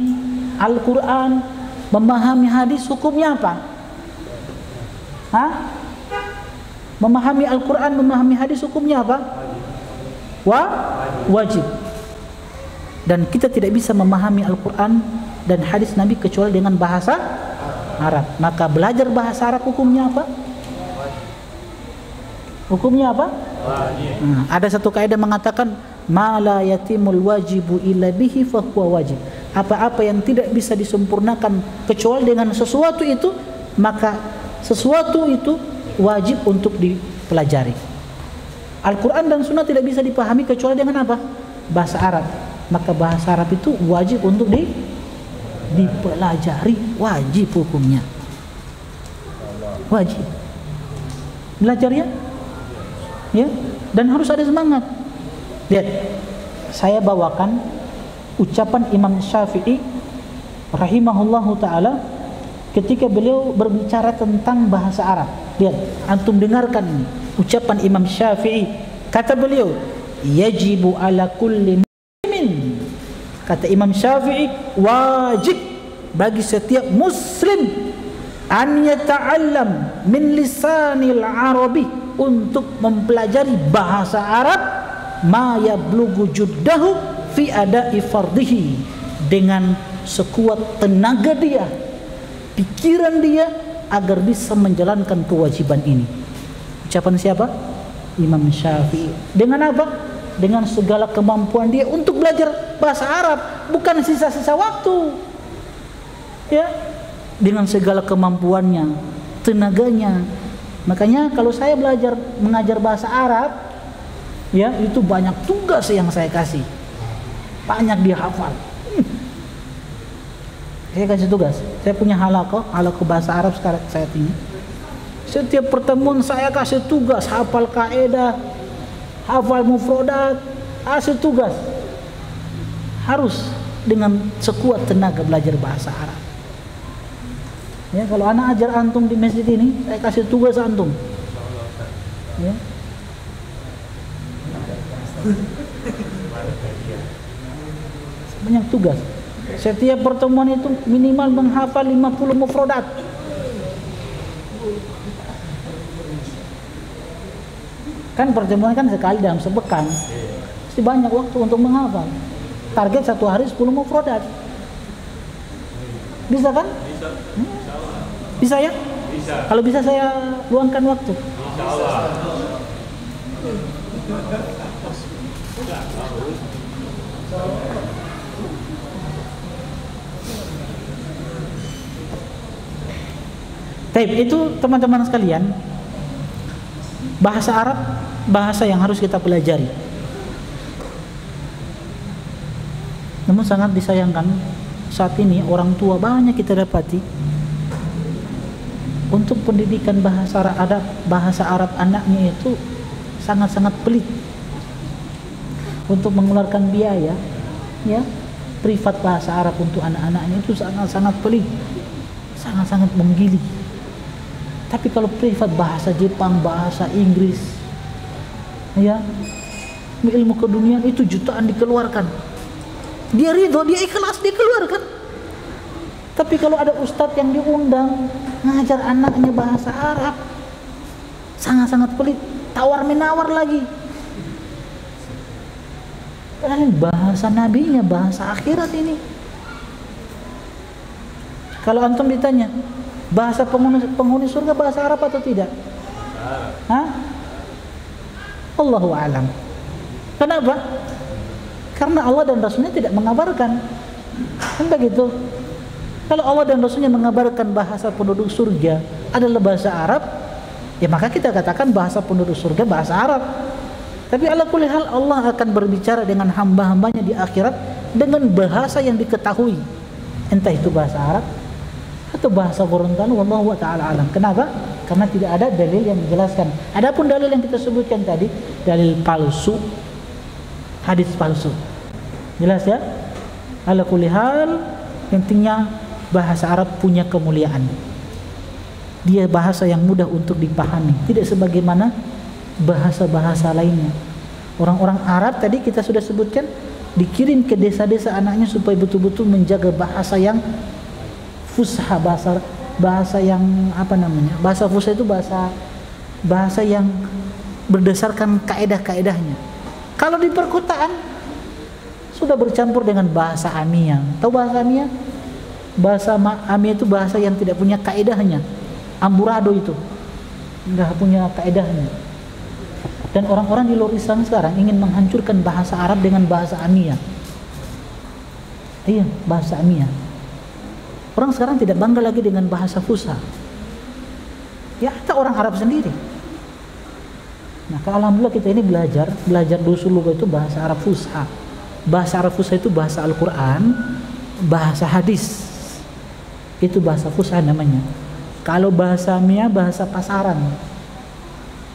Al-Quran, memahami hadis, hukumnya apa? Memahami Al-Quran, memahami hadis, hukumnya apa? Wajib. Dan kita tidak bisa memahami Al-Quran dan hadis Nabi kecuali dengan bahasa Arab. Maka belajar bahasa Arab hukumnya apa? Hukumnya apa? Ada satu kaidah mengatakan ma la yatimul wajibu illa bihi fa huwa wajib. Apa-apa yang tidak bisa disempurnakan kecuali dengan sesuatu itu, maka sesuatu itu wajib untuk dipelajari. Al-Quran dan Sunnah tidak bisa dipahami kecuali dengan apa? Bahasa Arab. Maka bahasa Arab itu wajib untuk dipelajari, wajib hukumnya. Wajib. Belajarnya? Ya, dan harus ada semangat. Lihat, saya bawakan ucapan Imam Syafi'i rahimahullahu ta'ala ketika beliau berbicara tentang bahasa Arab. Lihat, antum dengarkan ini ucapan Imam Syafi'i. Kata beliau, yajibu ala kulli muslimin. Kata Imam Syafi'i, wajib bagi setiap muslim an yata'allam min lisanil arabi, untuk mempelajari bahasa Arab, ma yablughu juddahu fi ada'i fardihi, dengan sekuat tenaga dia, pikiran dia, agar bisa menjalankan kewajiban ini. Ucapan siapa? Imam Syafi'i. Dengan apa? Dengan segala kemampuan dia untuk belajar bahasa Arab, bukan sisa-sisa waktu. Ya, dengan segala kemampuannya, tenaganya. Makanya kalau saya belajar mengajar bahasa Arab, ya, itu banyak tugas yang saya kasih, banyak dihafal. Saya kasih tugas. Saya punya halaqah bahasa Arab sekarang saat ini. Setiap pertemuan saya kasih tugas, hafal kaidah, hafal mufradat, kasih tugas. Harus dengan sekuat tenaga belajar bahasa Arab. Ya, kalau anak ajar antum di masjid ini, saya kasih tugas antum. Ya. Banyak tugas. Setiap pertemuan itu minimal menghafal 50 mufradat. Kan pertemuan kan sekali dalam sepekan. Pasti banyak waktu untuk menghafal. Target satu hari 10 mufradat. Bisa kan? Bisa ya? Bisa. Kalau bisa saya luangkan waktu. Insyaallah. Baik, itu teman-teman sekalian, bahasa Arab bahasa yang harus kita pelajari. Namun sangat disayangkan saat ini orang tua banyak kita dapati untuk pendidikan bahasa Arab anaknya itu sangat-sangat pelit. Untuk mengeluarkan biaya, ya, privat bahasa Arab untuk anak-anaknya itu sangat-sangat pelit, sangat-sangat menggili. Tapi kalau privat bahasa Jepang, bahasa Inggris, ya, ilmu keduniaan itu jutaan dikeluarkan. Dia ridho, dia ikhlas, dia keluarkan. Tapi kalau ada ustadz yang diundang ngajar anaknya bahasa Arab, sangat-sangat pelit, tawar menawar lagi. Padahal bahasa nabinya, bahasa akhirat ini. Kalau antum ditanya, bahasa penghuni surga bahasa Arab atau tidak? Hah? Allahu a'lam. Kenapa? Karena Allah dan Rasulnya tidak mengabarkan. Kan begitu. Kalau Allah dan Rasulnya mengabarkan bahasa penduduk surga adalah bahasa Arab, ya maka kita katakan bahasa penduduk surga bahasa Arab. Tapi ala kulli hal Allah akan berbicara dengan hamba-hambanya di akhirat dengan bahasa yang diketahui, entah itu bahasa Arab atau bahasa Gorontalo, wallahu ta'ala alam. Kenapa? Karena tidak ada dalil yang menjelaskan. Adapun dalil yang kita sebutkan tadi, dalil palsu, hadis palsu. Jelas ya? Ala kulli hal, intinya bahasa Arab punya kemuliaan. Dia bahasa yang mudah untuk dipahami, tidak sebagaimana bahasa-bahasa lainnya. Orang-orang Arab tadi kita sudah sebutkan dikirim ke desa-desa anaknya supaya betul-betul menjaga bahasa yang fusha, bahasa yang apa namanya? Bahasa fusha itu bahasa yang berdasarkan kaedah-kaedahnya. Kalau di perkotaan sudah bercampur dengan bahasa amiyah. Tahu bahasa amiyah? Bahasa amiyah itu bahasa yang tidak punya kaedahnya. Amburado itu enggak punya kaedahnya. Dan orang-orang di luar Islam sekarang ingin menghancurkan bahasa Arab dengan bahasa amiyah. Iya, bahasa amiyah. Orang sekarang tidak bangga lagi dengan bahasa fusha. Ya, ada orang Arab sendiri. Nah, alhamdulillah kita ini belajar dusul lugah itu bahasa Arab fusha. Bahasa Arab fusha itu bahasa Al-Quran, bahasa hadis. Itu bahasa fusha namanya. Kalau bahasa amiyah bahasa pasaran.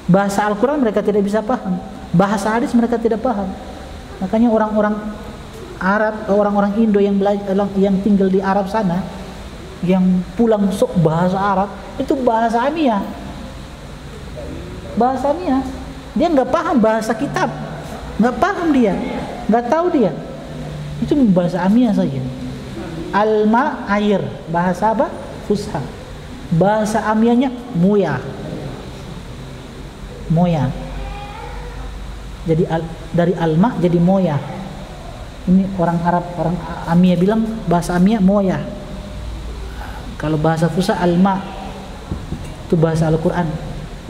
Bahasa Al-Quran mereka tidak bisa paham, bahasa hadis mereka tidak paham. Makanya orang-orang Arab, orang-orang Indo yang tinggal di Arab sana, yang pulang sok bahasa Arab, itu bahasa amiyah. Bahasa amiyah. Dia nggak paham bahasa kitab, nggak paham dia, nggak tahu dia. Itu bahasa amiyah saja. Alma, air, bahasa apa? Fusha. Bahasa amiyahnya moya. Moya. Jadi dari alma jadi moya. Ini orang Arab, orang amiyah bilang bahasa amiyah moya. Kalau bahasa fusha alma, itu bahasa Al-Quran.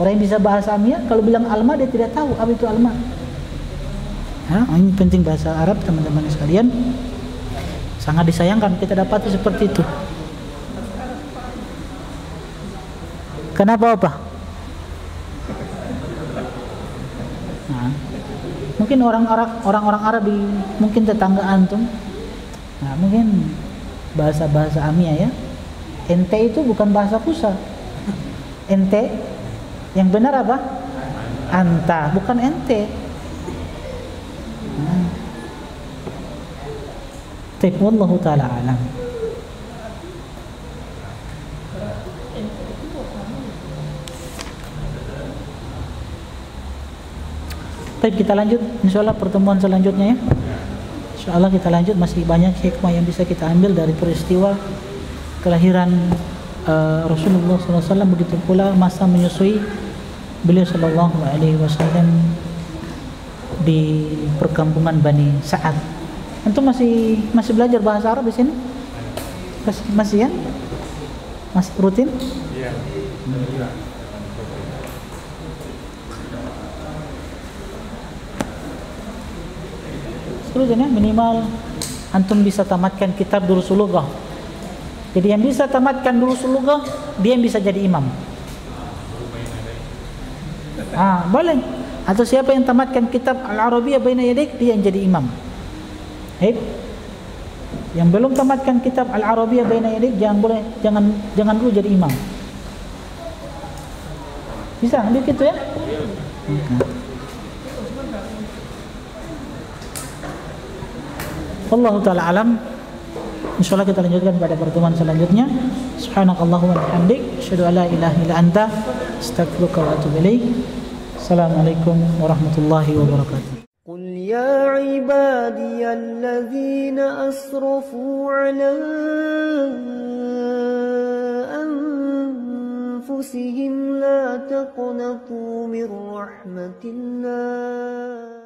Orang yang bisa bahasa amiyah kalau bilang alma dia tidak tahu apa itu alma. Ini penting bahasa Arab teman-teman sekalian. Sangat disayangkan kita dapati seperti itu. Kenapa apa? Mungkin orang-orang Arab di mungkin tetangga antum. Nah, mungkin bahasa-bahasa amiyah ya. Ente itu bukan bahasa fusha. Ente yang benar apa? Anta, bukan ente. Wallahu taala alam. Baik, kita lanjut insyaallah pertemuan selanjutnya ya. Insyaallah kita lanjut, masih banyak hikmah yang bisa kita ambil dari peristiwa kelahiran Rasulullah SAW, begitu pula masa menyusui beliau sallallahu alaihi wasallam di perkampungan Bani Sa'ad. Antum masih belajar bahasa Arab di sini? Masih ya? Masih rutin? Iya. Seterusnya minimal antum bisa tamatkan kitab Durusul Lughah. Jadi yang bisa tamatkan Durusul Lughah, dia yang bisa jadi imam. Boleh. Atau siapa yang tamatkan kitab Al-Arabiyyah Baina Yadik, dia yang jadi imam. Yang belum tamatkan kitab Al-Arabiyyah Baina Yadik jangan dulu jadi imam. Bisa begitu ya? Wallahu ta'ala alam. Insyaallah kita lanjutkan pada pertemuan selanjutnya. Subhanakallahumma wa bihamdik, asyhadu an la ilaha illa anta, astaghfiruka wa atubu ilaik. Assalamualaikum warahmatullahi wabarakatuh. قل يا عبادي الذين أسرفوا على أنفسهم لا تقنطوا من رحمة الله